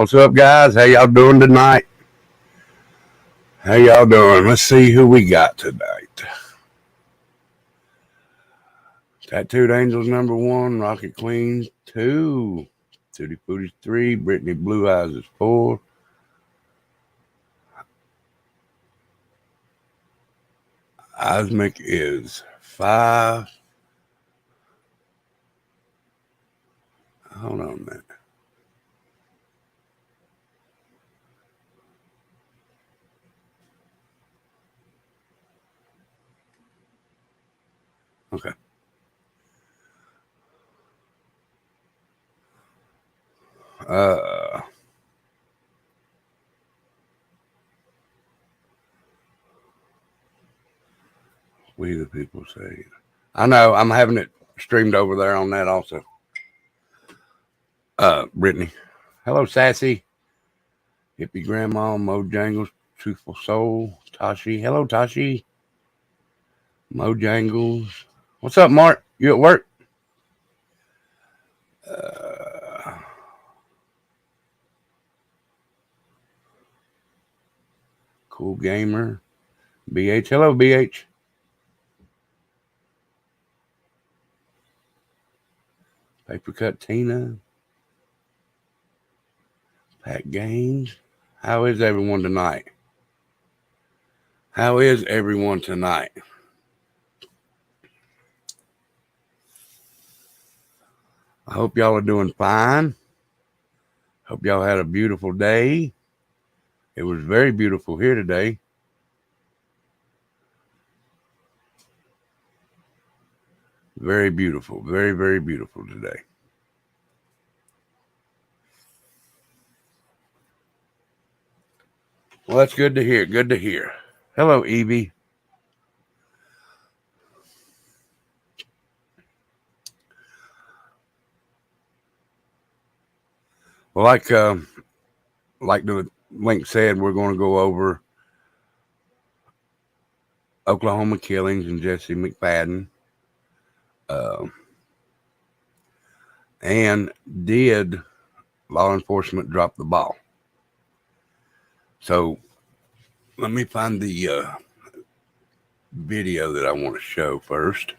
What's up, guys? How y'all doing tonight? How y'all doing? Let's see who we got tonight. Tattooed Angels #1, Rocket Queens 2, Tutti Frutti 3, Brittany Blue Eyes is 4. Osmic is 5. Hold on a minute. Okay. We the people say. I know. I'm having it streamed over there on that also. Brittany. Hello, Sassy. Hippie Grandma, Mojangles, Truthful Soul, Tashi. Hello, Tashi. Mojangles. What's up, Mark? You at work? Cool Gamer. BH. Hello, BH. Paper Cut Tina. Pat Gaines. How is everyone tonight? How is everyone tonight? I hope y'all are doing fine. Hope y'all had a beautiful day. It was very beautiful here today. Very beautiful. Very, very beautiful today. Well, that's good to hear. Good to hear. Hello, Evie. Well, like the link said, we're going to go over Oklahoma killings and Jesse McFadden. And did law enforcement drop the ball? So let me find the video that I want to show first.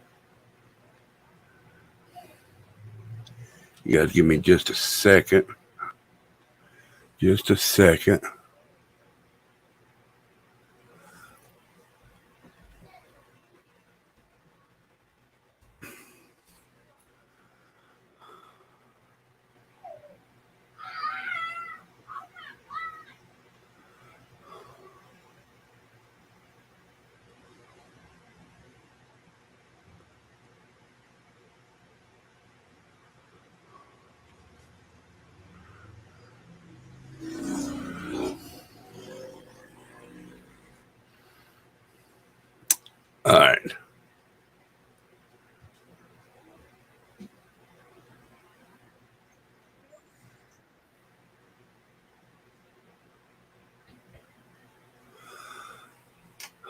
You guys give me just a second. Just a second. All right.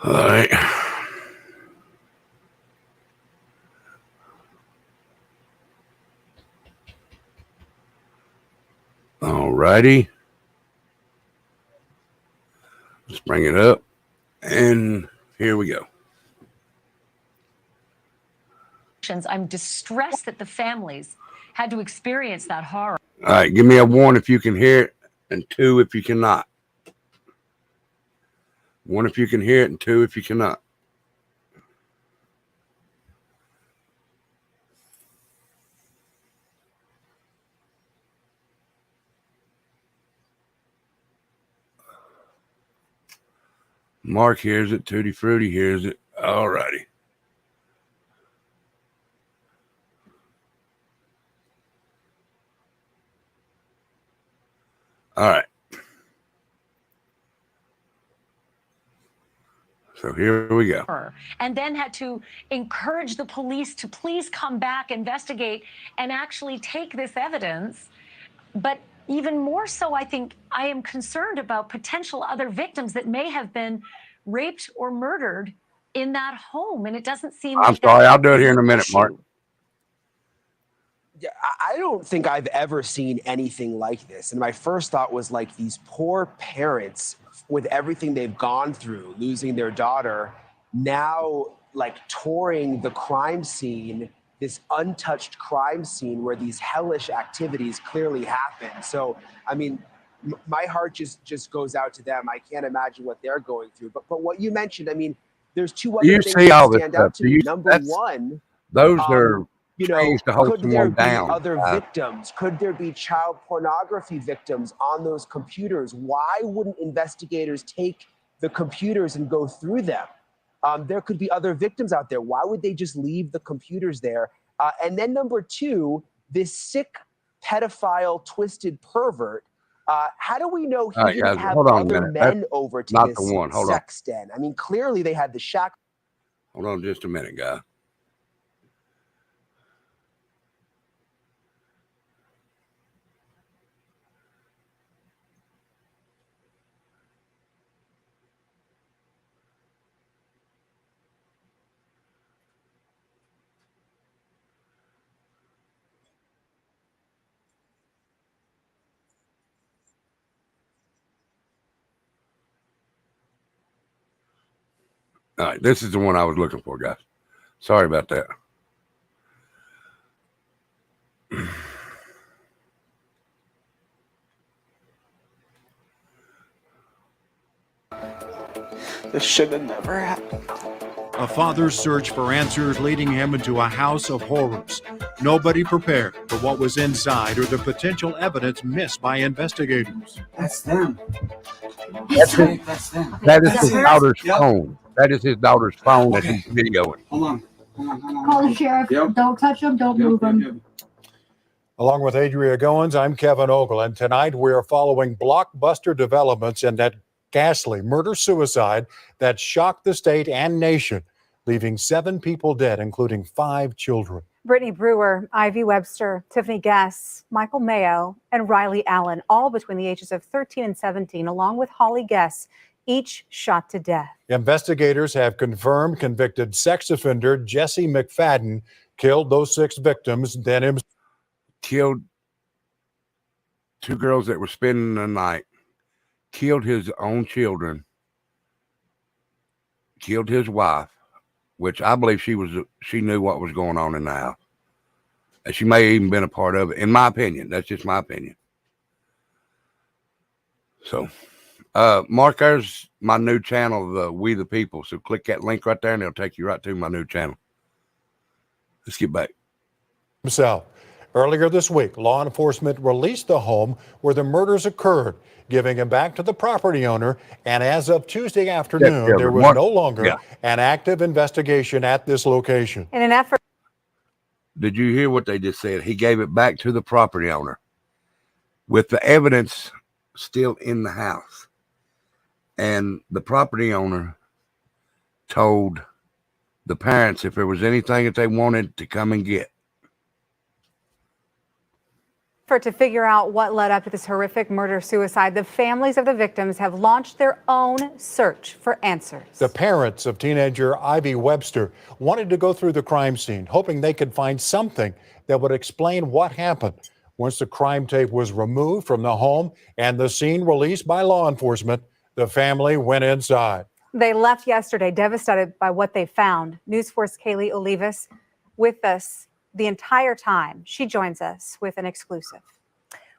All right. All righty. Let's bring it up. And here we go. I'm distressed that the families had to experience that horror. All right. Give me a 1 if you can hear it, and 2 if you cannot. 1 if you can hear it, and 2 if you cannot. Mark hears it. Tutti Frutti hears it. All righty. All right. So here we go. And then had to encourage the police to please come back, investigate, and actually take this evidence. But even more so, I think I am concerned about potential other victims that may have been raped or murdered in that home. And it doesn't seem I'm sorry. I'll do it here in a minute, Mark. Yeah, I don't think I've ever seen anything like this. And my first thought was like these poor parents with everything they've gone through, losing their daughter, now like touring the crime scene, this untouched crime scene where these hellish activities clearly happen. So, I mean, my heart just goes out to them. I can't imagine what they're going through. But what you mentioned, I mean, there's two other You things see that all this stand stuff. out to me. Number one, Those are you know, things to hold could there someone be down. other victims? Could there be child pornography victims on those computers? Why wouldn't investigators take the computers and go through them? There could be other victims out there. Why would they just leave the computers there? And then number two, this sick pedophile, twisted pervert. How do we know he All right, didn't guys, have hold on a other minute. That's men over to not this the one. Hold on. sex den? I mean, clearly they had the shack. Hold on just a minute, guy. All right, this is the one I was looking for, guys. Sorry about that. This should have never happened. A father's search for answers leading him into a house of horrors. Nobody prepared for what was inside or the potential evidence missed by investigators. That's them. That's them. That is his daughter's Yep. phone. That is his daughter's phone that Okay. he's videoing. Hold on. Call the sheriff. Yep. Don't touch him. Don't move him. Along with Adria Goins, I'm Kevin Ogle, and tonight we are following blockbuster developments in that ghastly murder-suicide that shocked the state and nation, leaving 7 people dead, including 5 children. Brittany Brewer, Ivy Webster, Tiffany Guess, Michael Mayo, and Riley Allen, all between the ages of 13 and 17, along with Holly Guess, each shot to death. Investigators have confirmed convicted sex offender Jesse McFadden killed those 6 victims, then himself. Killed 2 girls that were spending the night. Killed his own children. Killed his wife, which I believe she knew what was going on in the house. And she may have even been a part of it, in my opinion. That's just my opinion. So, Mark, there's my new channel, the We the People. So click that link right there and it'll take you right to my new channel. Let's get back. Earlier this week, law enforcement released the home where the murders occurred, giving him back to the property owner. And as of Tuesday afternoon, there was no longer an active investigation at this location. In an effort. Did you hear what they just said? He gave it back to the property owner with the evidence still in the house. And the property owner told the parents if there was anything that they wanted to come and get. To figure out what led up to this horrific murder-suicide, the families of the victims have launched their own search for answers. The parents of teenager Ivy Webster wanted to go through the crime scene, hoping they could find something that would explain what happened. Once the crime tape was removed from the home and the scene released by law enforcement, the family went inside. They left yesterday devastated by what they found. News 4's Kaylee Olivas with us the entire time. She joins us with an exclusive.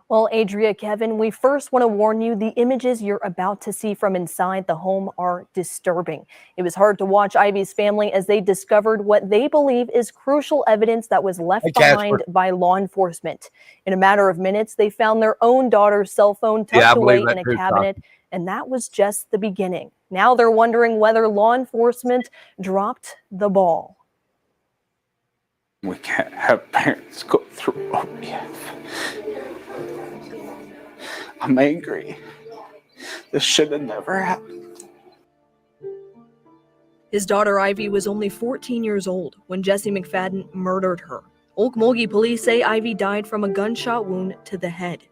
Well, Adria, Kevin, we first want to warn you, the images you're about to see from inside the home are disturbing. It was hard to watch Ivy's family as they discovered what they believe is crucial evidence that was left behind by law enforcement. In a matter of minutes, they found their own daughter's cell phone tucked away in a cabinet, and that was just the beginning. Now they're wondering whether law enforcement dropped the ball. We can't have parents go through what we have. I'm angry. This should have never happened. His daughter Ivy was only 14 years old when Jesse McFadden murdered her. Okmulgee police say Ivy died from a gunshot wound to the head.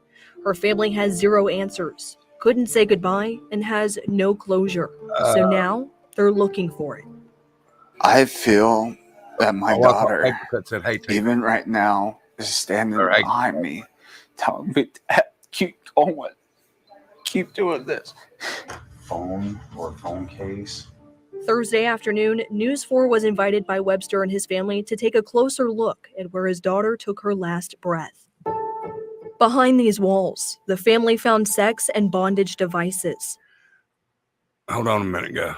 Her family has zero answers, couldn't say goodbye, and has no closure. So now they're looking for it. I feel that my daughter, said, hey, even right now, just standing All right. behind me, telling me to keep going, keep doing this. Phone or phone case. Thursday afternoon, News 4 was invited by Webster and his family to take a closer look at where his daughter took her last breath. Behind these walls, the family found sex and bondage devices. Hold on a minute, guy.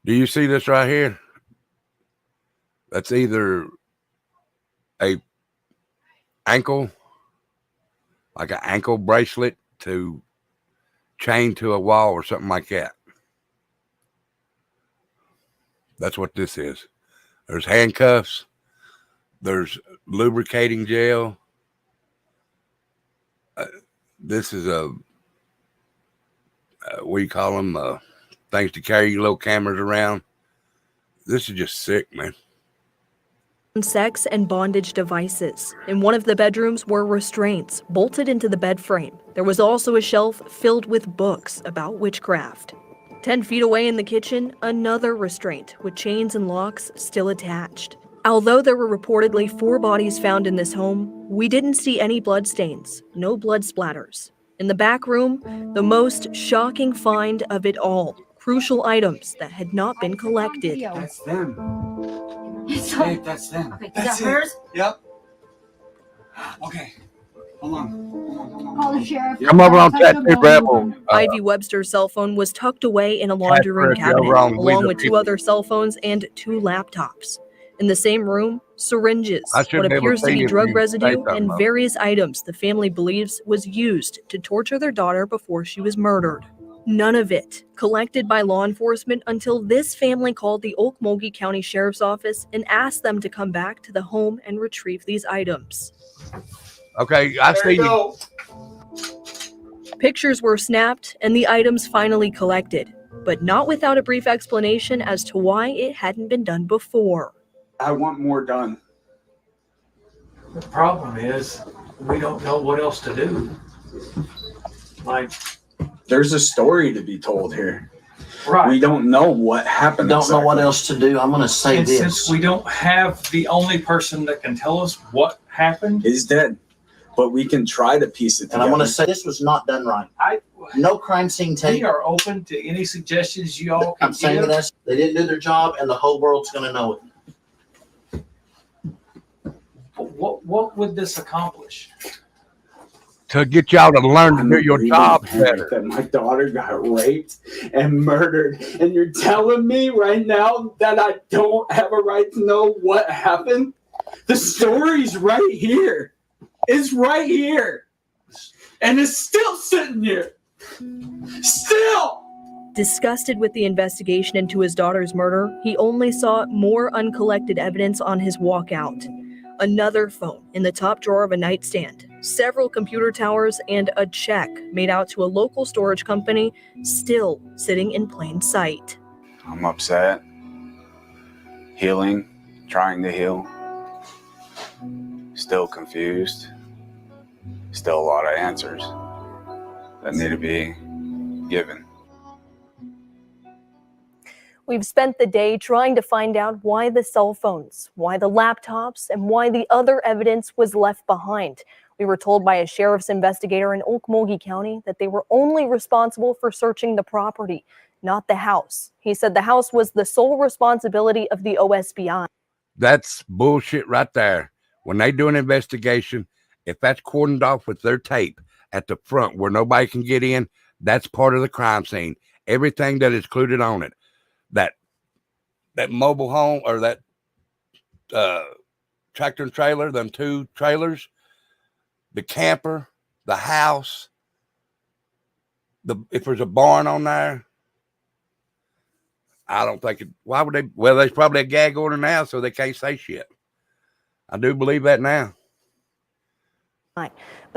Do you see this right here? That's either a ankle, like an ankle bracelet to chain to a wall or something like that. That's what this is. There's handcuffs. There's lubricating gel. This is a, what do you call them? Things to carry your little cameras around. This is just sick, man. Sex and bondage devices. In one of the bedrooms were restraints bolted into the bed frame. There was also a shelf filled with books about witchcraft. 10 feet away in the kitchen, another restraint with chains and locks still attached. Although there were reportedly 4 bodies found in this home, we didn't see any bloodstains, no blood splatters. In the back room, the most shocking find of it all, crucial items that had not been collected. That's them. So, Babe, that's them. okay, is That's that hers? Yep. Okay. Hold on. Call the sheriff. Come over on Touch them, Tattoo don't Rebel. move 'em. Ivy Webster's cell phone was tucked away in a laundry room Catherine, cabinet, you're wrong. along We're with the 2 people. other cell phones and 2 laptops. In the same room, syringes, I what shouldn't be able to appears to see be you if drug you say residue, something and about it. various items the family believes was used to torture their daughter before she was murdered. None of it collected by law enforcement until this family called the Okmulgee County Sheriff's Office and asked them to come back to the home and retrieve these items. Okay, I see you. Pictures were snapped and the items finally collected, but not without a brief explanation as to why it hadn't been done before. I want more done. The problem is, we don't know what else to do. Like, There's a story to be told here. We right, don't know what happened. Don't know what exactly. else to do. I'm going to say and this. since we don't have the only person that can tell us what happened, He's dead, but we can try to piece it And together. I'm going to say this was not done right. No crime scene we tape. are open to any suggestions you all can I'm saying give. this. They didn't do their job, and the whole world's going to know it. But what would this accomplish? To get y'all to learn to I'm do your really job mad better. that my daughter got raped and murdered, and you're telling me right now that I don't have a right to know what happened? The story's right here. It's right here, and it's still sitting here. Still. Disgusted with the investigation into his daughter's murder, he only saw more uncollected evidence on his walkout. Another phone in the top drawer of a nightstand, several computer towers, and a check made out to a local storage company still sitting in plain sight. I'm upset, healing, trying to heal, still confused, still a lot of answers that need to be given. We've spent the day trying to find out why the cell phones, why the laptops, and why the other evidence was left behind. We were told by a sheriff's investigator in Okmulgee County that they were only responsible for searching the property, not the house. He said the house was the sole responsibility of the OSBI. That's bullshit right there. When they do an investigation, if that's cordoned off with their tape at the front where nobody can get in, that's part of the crime scene. Everything that is included on it. That mobile home or that tractor and trailer, them 2 trailers, the camper, the house, if there's a barn on there, I don't think it, why would they? Well, there's probably a gag order now, so they can't say shit. I do believe that now. But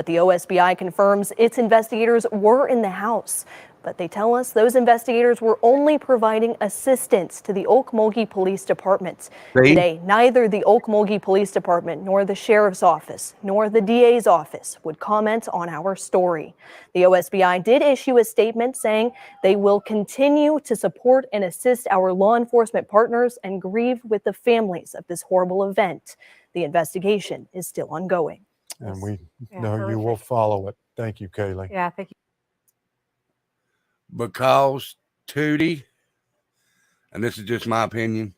the OSBI confirms its investigators were in the house. But But they tell us those investigators were only providing assistance to the Okmulgee Police Department. See? Today, neither the Okmulgee Police Department nor the Sheriff's Office nor the DA's office would comment on our story. The OSBI did issue a statement saying they will continue to support and assist our law enforcement partners and grieve with the families of this horrible event. The investigation is still ongoing. And we Yeah, know you will horrific. follow it. Thank you, Kaylee. Yeah, thank you. Because Tootie, and this is just my opinion,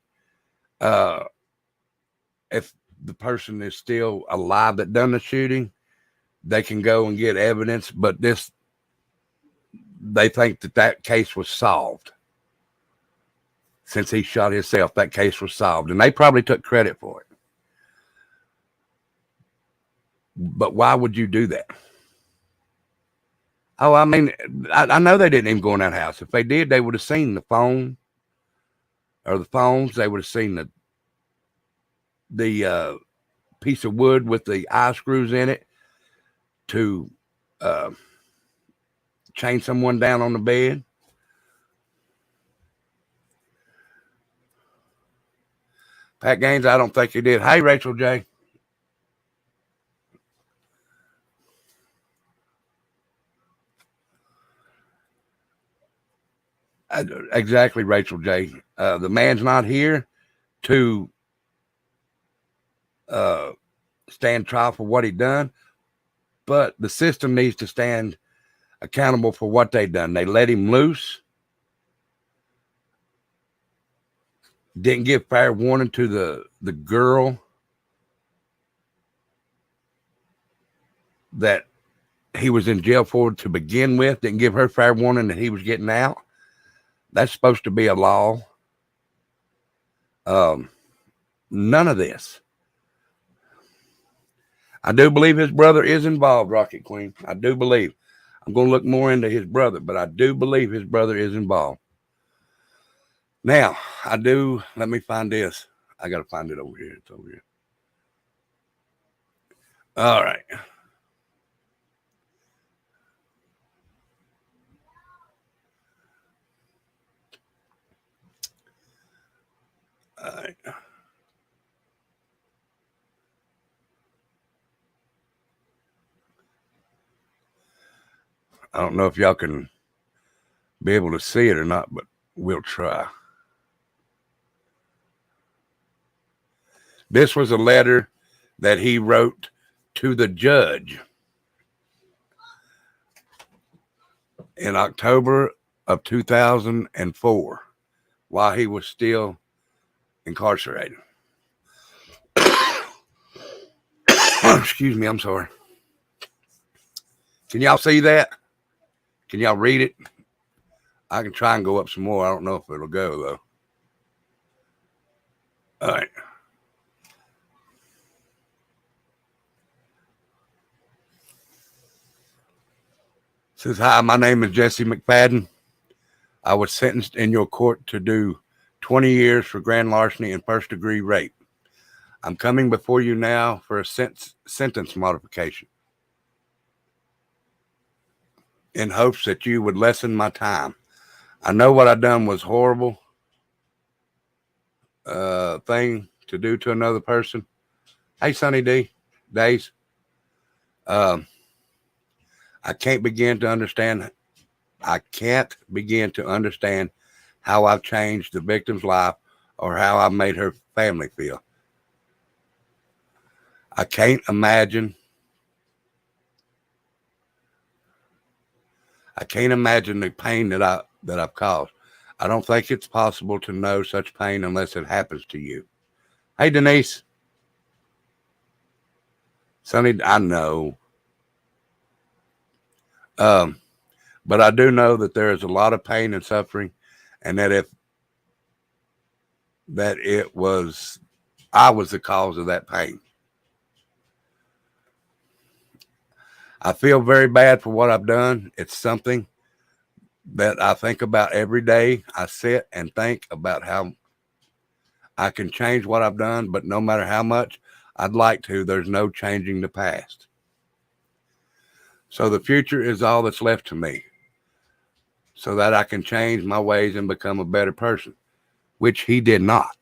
if the person is still alive that done the shooting, they can go and get evidence, but they think that case was solved. Since he shot himself, that case was solved, and they probably took credit for it. But why would you do that? Oh, I mean, I know they didn't even go in that house. If they did, they would have seen the phone or the phones. They would have seen the piece of wood with the eye screws in it to chain someone down on the bed. Pat Gaines, I don't think he did. Hey, Rachel J. Exactly, Rachel J. The man's not here to stand trial for what he done, but the system needs to stand accountable for what they done. They let him loose. Didn't give fair warning to the girl that he was in jail for to begin with. Didn't give her fair warning that he was getting out. That's supposed to be a law. None of this. I do believe his brother is involved, Rocket Queen. I do believe. I'm going to look more into his brother, but I do believe his brother is involved. Now, let me find this. I got to find it over here. It's over here. All right. All right. I don't know if y'all can be able to see it or not, but we'll try. This was a letter that he wrote to the judge in October of 2004 while he was still incarcerated. Excuse me, I'm sorry. Can y'all see that? Can y'all read it? I can try and go up some more. I don't know if it'll go, though. All right. Says, hi, my name is Jesse McFadden. I was sentenced in your court to do 20 years for grand larceny and first-degree rape. I'm coming before you now for a sentence modification in hopes that you would lessen my time. I know what I done was horrible thing to do to another person. Hey, Sonny D. Days. I can't begin to understand how I've changed the victim's life or how I've made her family feel. I can't imagine the pain that I've caused. I don't think it's possible to know such pain unless it happens to you. Hey, Denise. Sonny, I know. But I do know that there is a lot of pain and suffering, and that I was the cause of that pain. I feel very bad for what I've done. It's something that I think about every day. I sit and think about how I can change what I've done, but no matter how much I'd like to, there's no changing the past. So the future is all that's left to me. so that I can change my ways and become a better person, which he did not.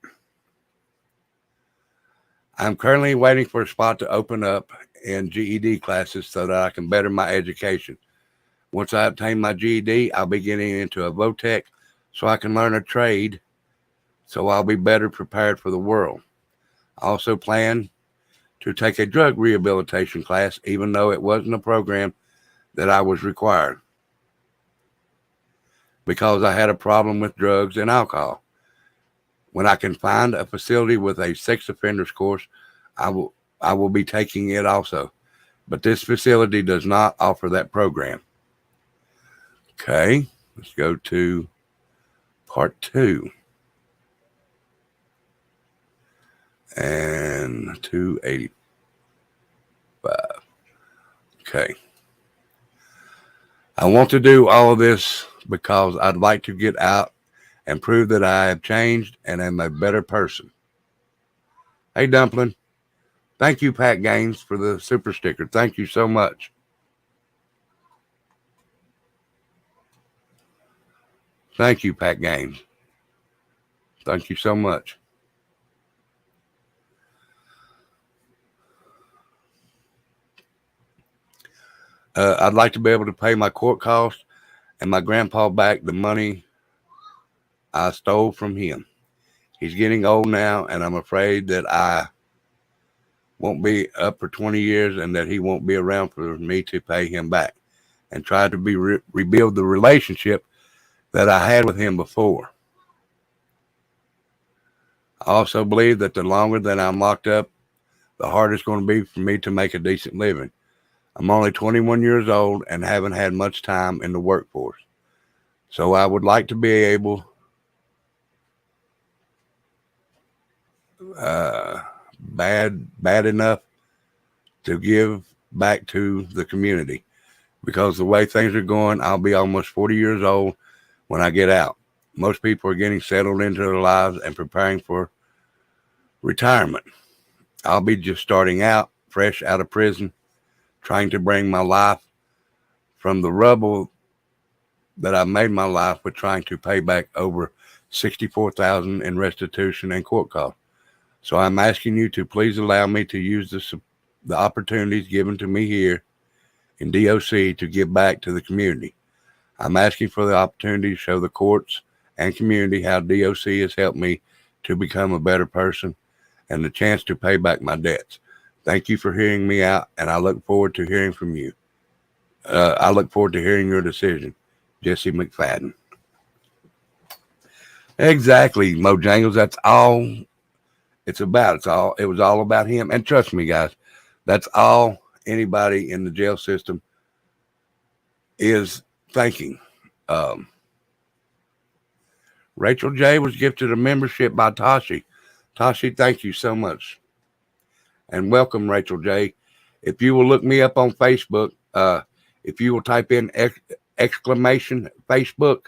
I'm currently waiting for a spot to open up in GED classes so that I can better my education. Once I obtain my GED, I'll be getting into a VOTEC so I can learn a trade, so I'll be better prepared for the world. I also plan to take a drug rehabilitation class, even though it wasn't a program that I was required, because I had a problem with drugs and alcohol. When I can find a facility with a sex offenders course, I will be taking it also. But this facility does not offer that program. Okay, let's go to part 2. And 285. Okay. I want to do all of this because I'd like to get out and prove that I have changed and am a better person. Hey, Dumpling. Thank you, Pat Gaines, for the super sticker. Thank you so much. Thank you, Pat Gaines. Thank you so much. I'd like to be able to pay my court costs and my grandpa back the money I stole from him. He's getting old now, and I'm afraid that I won't be up for 20 years and that he won't be around for me to pay him back, and try to rebuild the relationship that I had with him before. I also believe that the longer that I'm locked up, the harder it's going to be for me to make a decent living. I'm only 21 years old and haven't had much time in the workforce. So I would like to be able bad enough to give back to the community, because the way things are going, I'll be almost 40 years old when I get out. Most people are getting settled into their lives and preparing for retirement. I'll be just starting out, fresh out of prison, trying to bring my life from the rubble that I made my life with, trying to pay back over $64,000 in restitution and court costs. So I'm asking you to please allow me to use the opportunities given to me here in DOC to give back to the community. I'm asking for the opportunity to show the courts and community how DOC has helped me to become a better person, and the chance to pay back my debts. Thank you for hearing me out, and I look forward to hearing from you. I look forward to hearing your decision. Jesse McFadden. Exactly, Mojangles. That's all it's about. It was all about him. And trust me, guys, that's all anybody in the jail system is thinking. Rachel J was gifted a membership by Tashi. Tashi, thank you so much. And welcome, Rachel J. If you will look me up on Facebook, if you will type in exclamation Facebook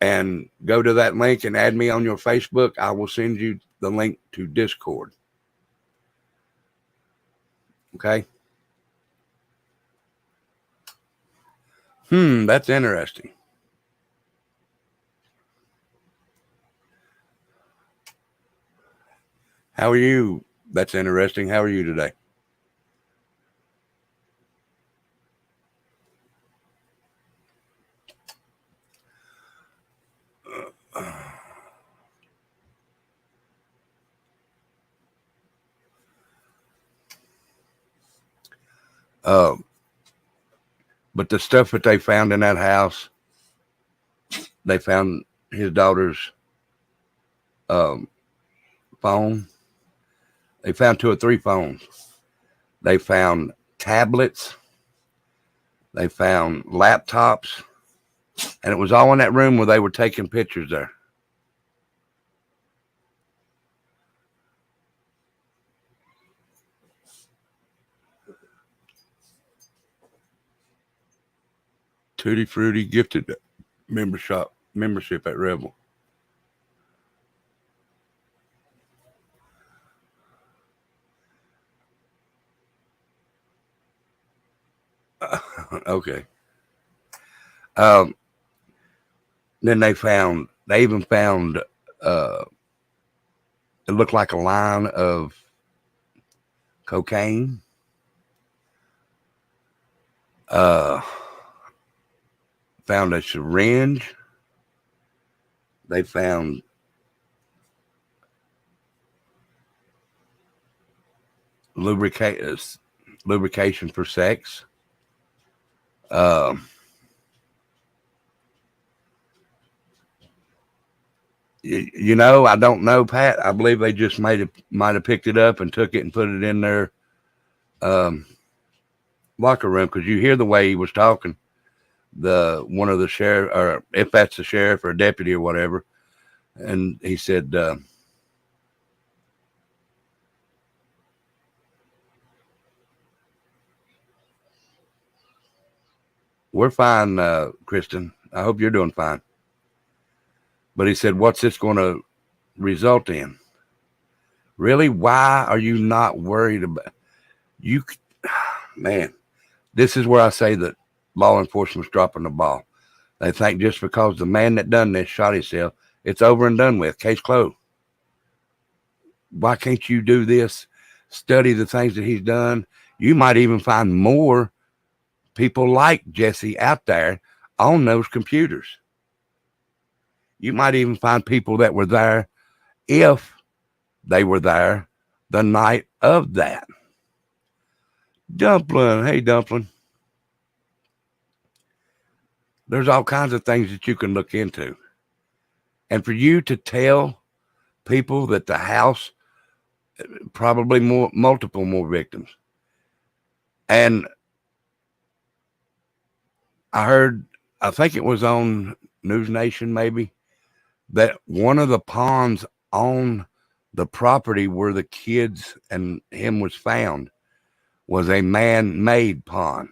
and go to that link and add me on your Facebook, I will send you the link to Discord. Okay? That's interesting. How are you? That's interesting. How are you today? But the stuff that they found in that house, they found his daughter's phone. They found 2 or 3 phones. They found tablets. They found laptops. And it was all in that room where they were taking pictures there. Tutti Frutti gifted membership at Rebel. Okay. Then they even found, it looked like a line of cocaine. Found a syringe. They found lubrication for sex. You know, I don't know, Pat. I believe they just might have picked it up and took it and put it in their locker room, because you hear the way he was talking. One of the sheriff, or if that's the sheriff or a deputy or whatever, and he said, "We're fine, Kristen. I hope you're doing fine." But he said, "What's this going to result in? Really? Why are you not worried about you?" Man, this is where I say that law enforcement's dropping the ball. They think just because the man that done this shot himself, it's over and done with. Case closed. Why can't you do this? Study the things that he's done. You might even find more people like Jesse out there on those computers. You might even find people that were there if they were there the night of that. Dumpling. Hey, Dumpling. There's all kinds of things that you can look into. And for you to tell people that the house, probably multiple more victims. And I heard, I think it was on News Nation maybe, that one of the ponds on the property where the kids and him was found was a man-made pond.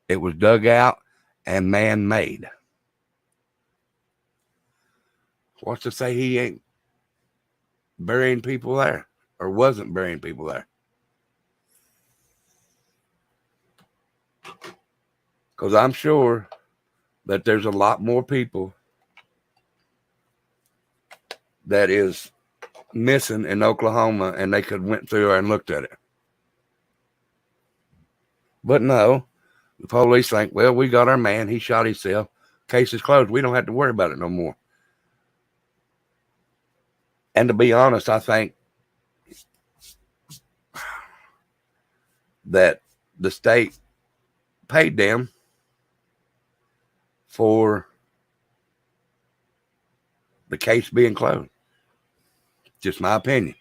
It was dug out and man-made. What's to say he ain't burying people there, or wasn't burying people there? Because I'm sure that there's a lot more people that is missing in Oklahoma, and they could went through there and looked at it. But no, the police think, well, we got our man. He shot himself. Case is closed. We don't have to worry about it no more. And to be honest, I think that the state paid them for the case being closed. Just my opinion.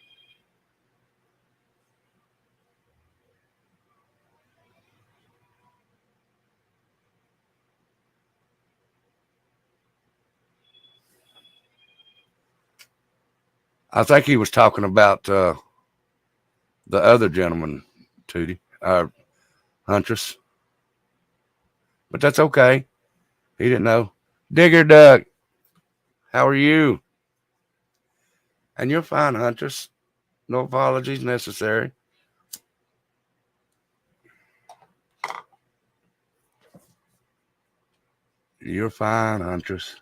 I think he was talking about the other gentleman, Tootie, Huntress. But that's okay. He didn't know. Digger Duck, how are you? And you're fine, Huntress. No apologies necessary. You're fine, Huntress.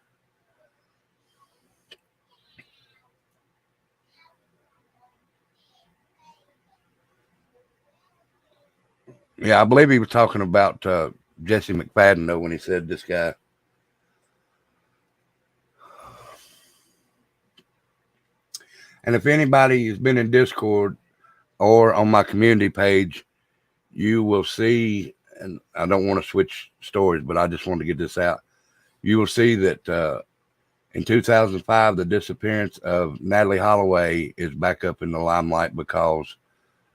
Yeah, I believe he was talking about Jesse McFadden, though, when he said this guy. And if anybody has been in Discord or on my community page, you will see, and I don't want to switch stories, but I just want to get this out. You will see that in 2005, the disappearance of Natalee Holloway is back up in the limelight because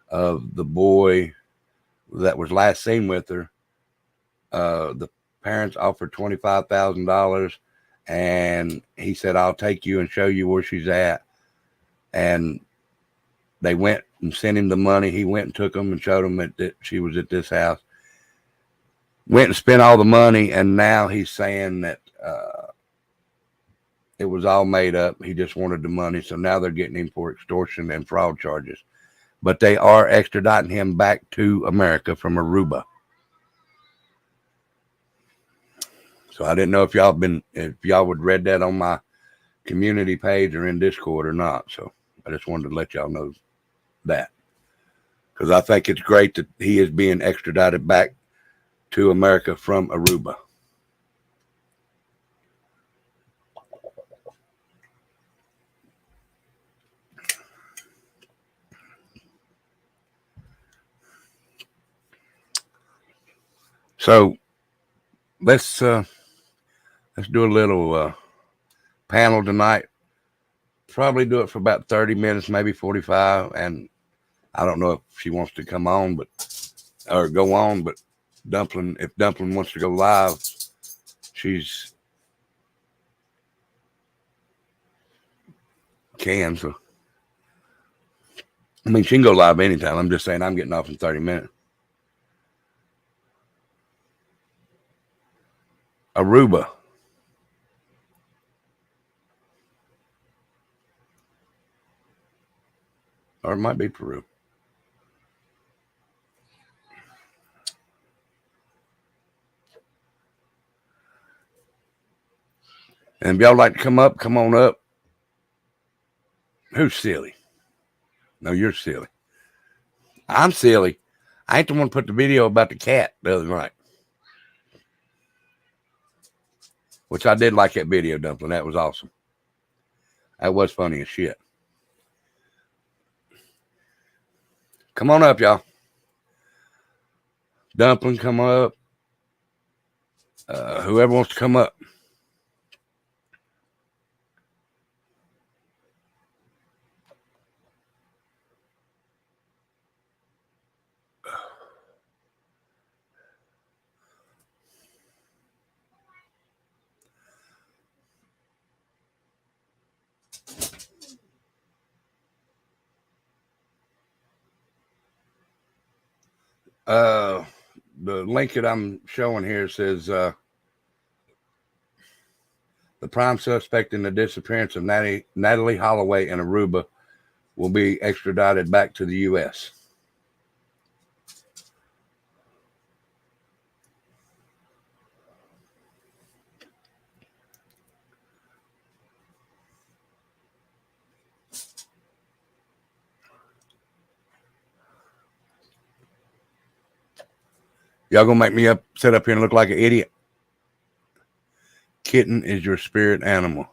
of the boy that was last seen with her. The parents offered $25,000, and he said, "I'll take you and show you where she's at." And they went and sent him the money. He went and took them and showed them that she was at this house. Went and spent all the money, and now he's saying that it was all made up. He just wanted the money, so now they're getting him for extortion and fraud charges. But they are extraditing him back to America from Aruba. So I didn't know if y'all would read that on my community page or in Discord or not. So I just wanted to let y'all know that, because I think it's great that he is being extradited back to America from Aruba. So let's do a little panel tonight. Probably do it for about 30 minutes, maybe 45. And I don't know if she wants to come on, or go on, but if Dumpling wants to go live, she's can. So, I mean, she can go live anytime. I'm just saying I'm getting off in 30 minutes. Aruba. Or it might be Peru. And if y'all like to come up, come on up. Who's silly? No, you're silly. I'm silly. I ain't the one who put the video about the cat the other night. Which I did like that video, Dumpling. That was awesome. That was funny as shit. Come on up, y'all. Dumpling, come up. Whoever wants to come up. The link that I'm showing here says the prime suspect in the disappearance of Natalee Holloway in Aruba will be extradited back to the U.S. Y'all gonna make me sit up here and look like an idiot? Kitten is your spirit animal.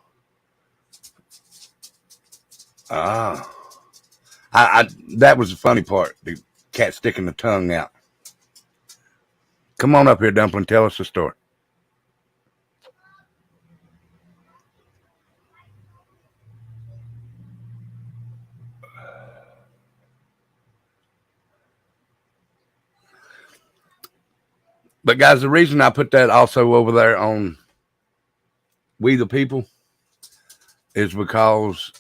That was the funny part. The cat sticking the tongue out. Come on up here, Dumpling. Tell us the story. But guys, the reason I put that also over there on We the People is because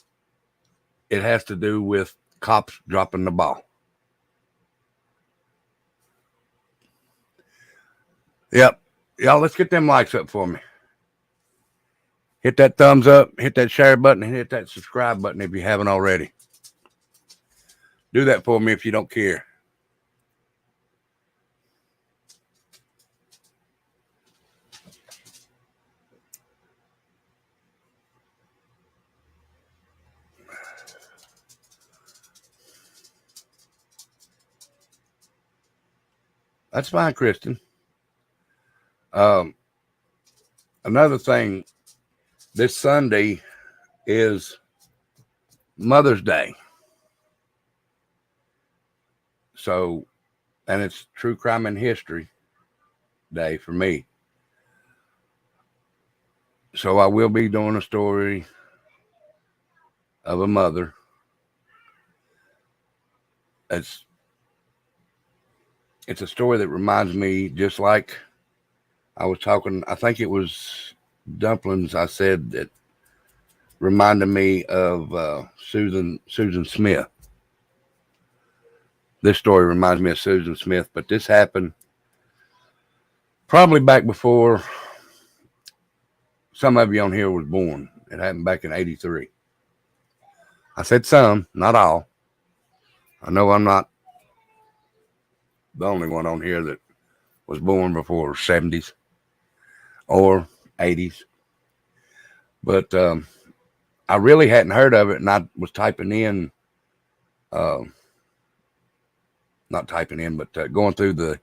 it has to do with cops dropping the ball. Yep. Y'all, let's get them likes up for me. Hit that thumbs up, hit that share button, and hit that subscribe button if you haven't already. Do that for me if you don't care. That's fine, Kristen. Another thing, this Sunday is Mother's Day. So, and it's True Crime and History Day for me. So I will be doing a story of a mother. It's a story that reminds me, just like I was talking, I think it was Dumplings I said that reminded me of Susan Smith. This story reminds me of Susan Smith, but this happened probably back before some of you on here was born. It happened back in '83. I said some, not all. I know I'm not the only one on here that was born before the 70s. or 80s. But I really hadn't heard of it, and I was typing in, not typing in, but going through the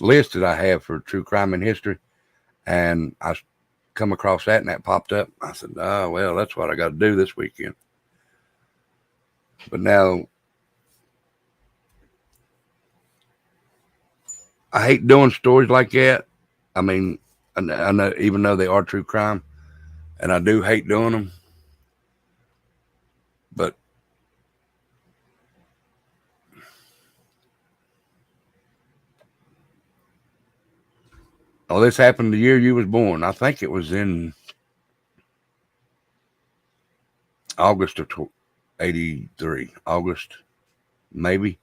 list that I have for true crime and history, and I come across that, and that popped up. I said, oh, well, that's what I got to do this weekend. But now, I hate doing stories like that. I mean, I know, even though they are true crime, and I do hate doing them, but this happened the year you was born. I think it was in August of 83. August, maybe.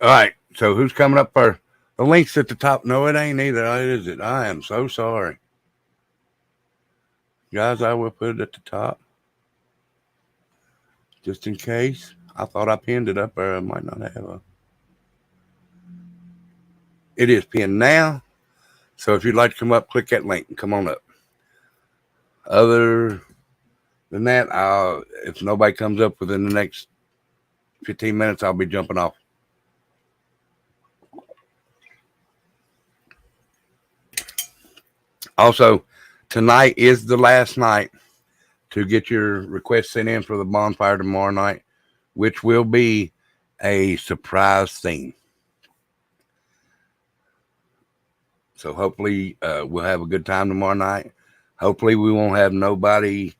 All right, so who's coming up first? The link's at the top. No, it ain't either, is it? I am so sorry. Guys, I will put it at the top. Just in case. I thought I pinned it up, or I might not have a. It is pinned now. So if you'd like to come up, click that link and come on up. Other than that, if nobody comes up within the next 15 minutes, I'll be jumping off. Also, tonight is the last night to get your request sent in for the bonfire tomorrow night, which will be a surprise theme. So hopefully we'll have a good time tomorrow night. Hopefully we won't have nobody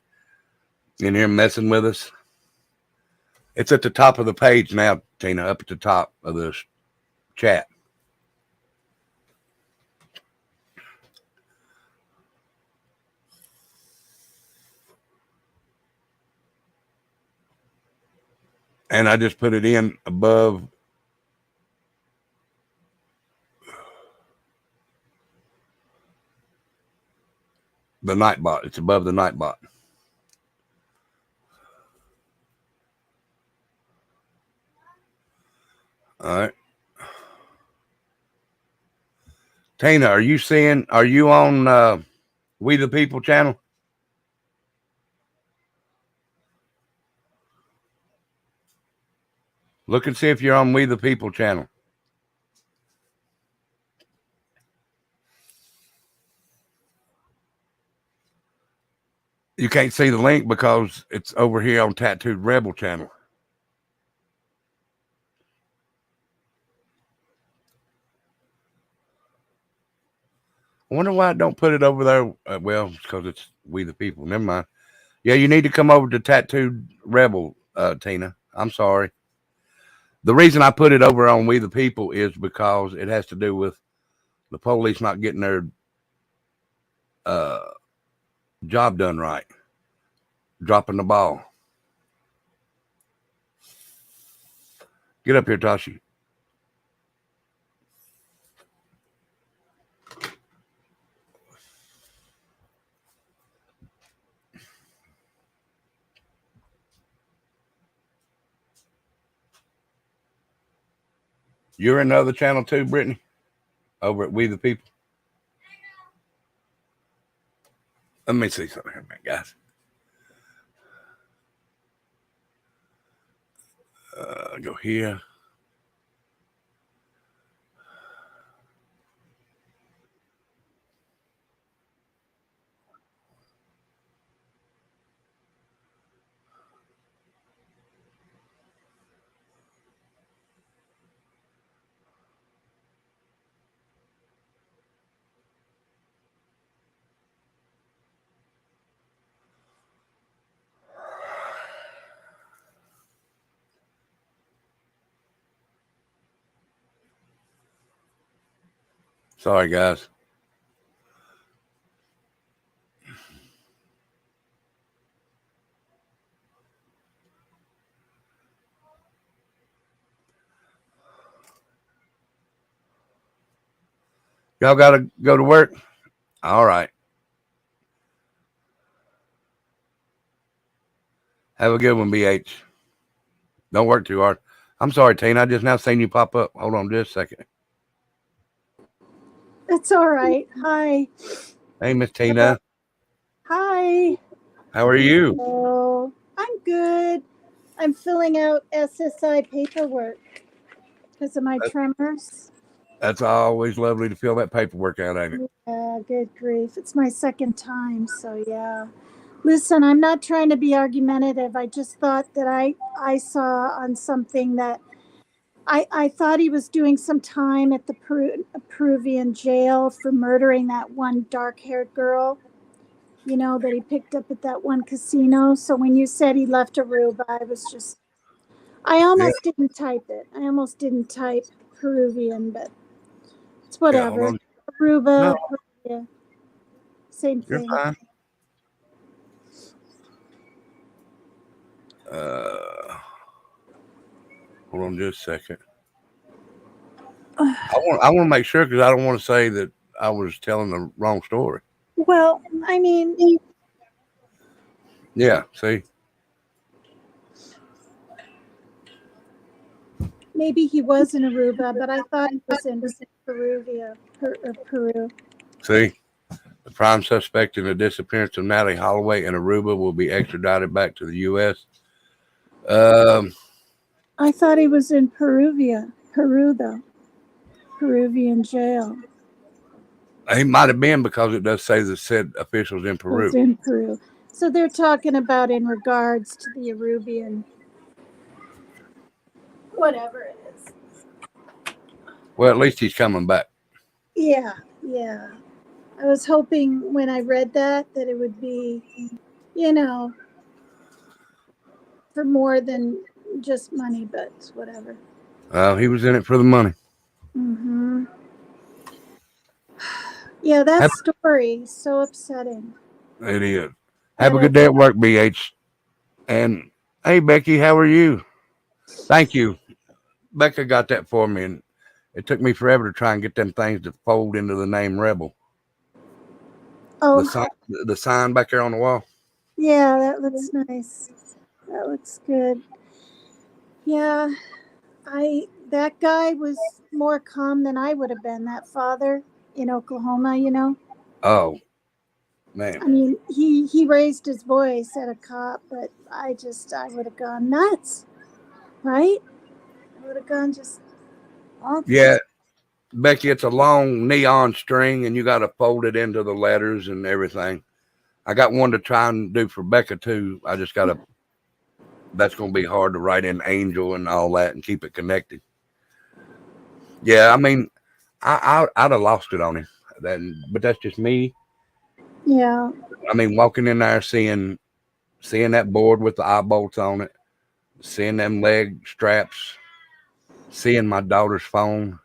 in here messing with us. It's at the top of the page now, Tina, up at the top of the chat. And I just put it in above the Nightbot. It's above the Nightbot. All right. Tina, are you on We the People channel? Look and see if you're on We the People channel. You can't see the link because it's over here on Tattooed Rebel channel. I wonder why I don't put it over there. Well, it's because it's We the People. Never mind. Yeah, you need to come over to Tattooed Rebel, Tina. I'm sorry. The reason I put it over on We the People is because it has to do with the police not getting their job done right. Dropping the ball. Get up here, Tashi. You're in another channel too, Brittany? Over at We the People? Let me see something here, guys. Go here. Sorry, guys. Y'all got to go to work? All right. Have a good one, BH. Don't work too hard. I'm sorry, Tina. I just now seen you pop up. Hold on just a second. It's all right. Hi. Hey, Miss Tina. Hi. How are you? Oh, I'm good. I'm filling out SSI paperwork because of my tremors. That's always lovely to fill that paperwork out, ain't it? Yeah, good grief. It's my second time, so yeah. Listen, I'm not trying to be argumentative. I just thought that I saw on something that I thought he was doing some time at the Peruvian jail for murdering that one dark-haired girl, you know, that he picked up at that one casino. So when you said he left Aruba, I almost didn't type it. I almost didn't type Peruvian, but it's whatever. Yeah, Aruba, No. Peruvian, same You're thing. fine. Hold on just a second. I want to make sure because I don't want to say that I was telling the wrong story. Well, I mean, Yeah, see? maybe he was in Aruba, but I thought he was in Peru. See? The prime suspect in the disappearance of Natalie Holloway in Aruba will be extradited back to the U.S. I thought he was in Peru though. Peruvian jail. He might have been because it does say the said officials in Peru. Was in Peru. So they're talking about in regards to the Arubian, whatever it is. Well, at least he's coming back. Yeah. I was hoping when I read that it would be, you know, for more than just money, but whatever. He was in it for the money. Mm-hmm. Yeah, that story is so upsetting. It is. Have a good day at work, BH. And hey, Becky, how are you? Thank you. Becca got that for me, and it took me forever to try and get them things to fold into the name Rebel. Oh, the sign back there on the wall. yeah, that looks nice. That looks good. Yeah, that guy was more calm than I would have been, that father in Oklahoma, you know. Oh, man. I mean, he raised his voice at a cop, but I would have gone nuts, right? I would have gone just off. Yeah, Becky, it's a long neon string, and you got to fold it into the letters and everything. I got one to try and do for Becca, too. I just got to, that's going to be hard to write in Angel and all that and keep it connected. Yeah, I mean, I'd have lost it on him. But that's just me. Yeah. I mean, walking in there, seeing that board with the eye bolts on it, seeing them leg straps, seeing my daughter's phone,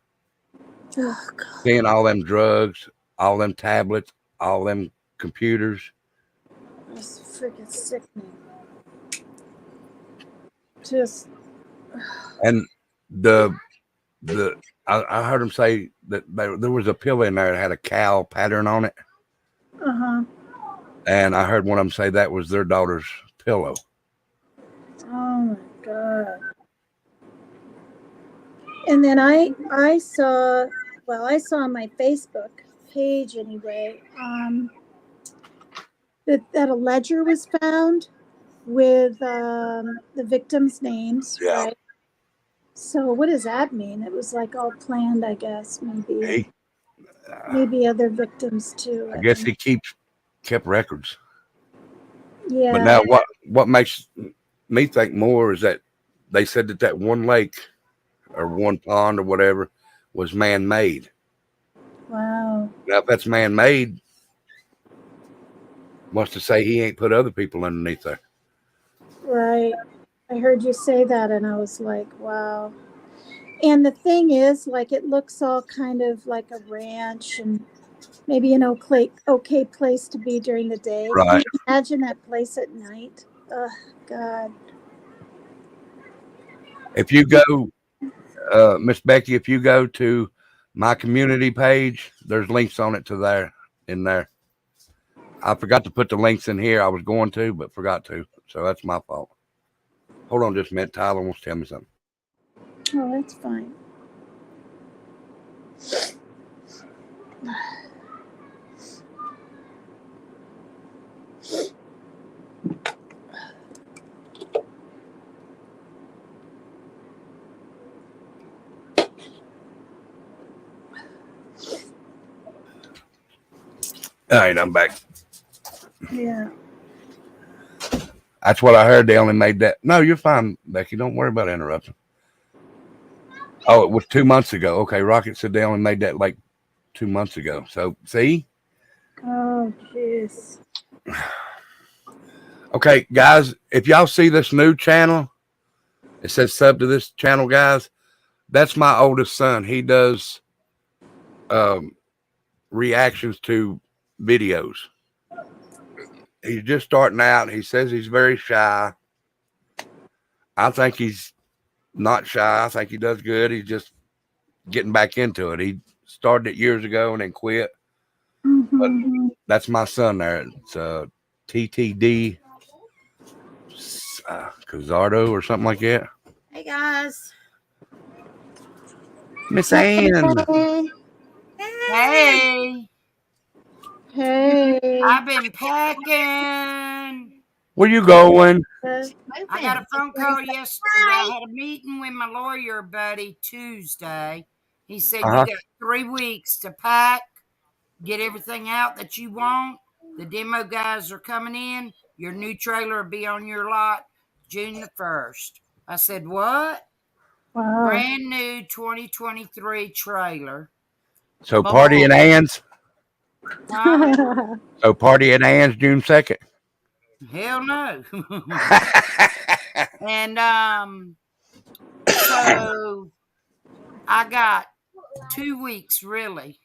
seeing all them drugs, all them tablets, all them computers. It's freaking sickening. Just. And I heard him say that there was a pillow in there that had a cow pattern on it. Uh-huh. And I heard one of them say that was their daughter's pillow. Oh my God. And then I saw on my Facebook page anyway, that a ledger was found with the victims' names. Yeah. Right? So what does that mean? It was like all planned, I guess, maybe. Maybe other victims too. I guess he kept records. Yeah. But now what makes me think more is that they said that one lake or one pond or whatever was man-made. Wow. Now, if that's man-made, wants to say he ain't put other people underneath there. Right. I heard you say that and I was like, wow. And the thing is, like, it looks all kind of like a ranch and maybe an okay place to be during the day. Right. Can you imagine that place at night? Oh, God. If you go, Miss Becky, if you go to my community page, there's links on it to there in there. I forgot to put the links in here. I was going to, but forgot to. So that's my fault. Hold on just a minute. Tyler wants to tell me something. Oh, that's fine. All right, I'm back. Yeah. That's what I heard. They only made that. No, you're fine, Becky. Don't worry about interrupting. Oh, it was 2 months ago. Okay, Rocket said they only made that like 2 months ago. So, see? Oh, jeez. Okay, guys, if y'all see this new channel, it says sub to this channel, guys. That's my oldest son. He does reactions to videos. He's just starting out. He says he's very shy. I think he's not shy. I think he does good. He's just getting back into it. He started it years ago and then quit. But that's my son there. It's TTD Cazardo or something like that. Hey guys. Miss Ann. Hey. Hey. I've been packing. Where you going? I got a phone call yesterday. I had a meeting with my lawyer buddy Tuesday. He said you got 3 weeks to pack, get everything out that you want. The demo guys are coming in. Your new trailer will be on your lot June the 1st. I said, what? Wow. Brand new 2023 trailer. So party at Ann's. Huh? So party at Ann's June 2nd. Hell no. And so I got 2 weeks really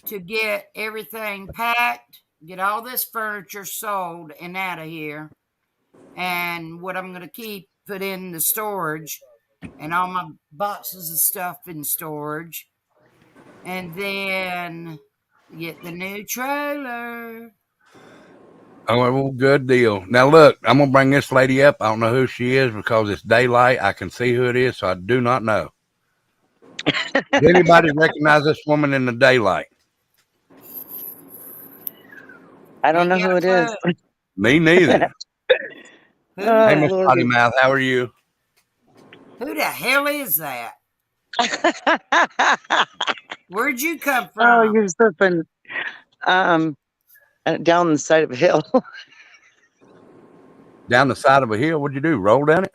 to get everything packed, get all this furniture sold and out of here, and what I'm going to keep put in the storage, and all my boxes of stuff in storage, and then get the new trailer. Oh, well, good deal. Now, look, I'm going to bring this lady up. I don't know who she is because it's daylight. I can see who it is, so I do not know. Does anybody recognize this woman in the daylight? I don't know who it is. Me neither. Hey, Miss Lordy. Potty Mouth, how are you? Who the hell is that? Where'd you come from? Oh, you're surfing down the side of a hill. Down the side of a hill? What'd you do? Roll down it?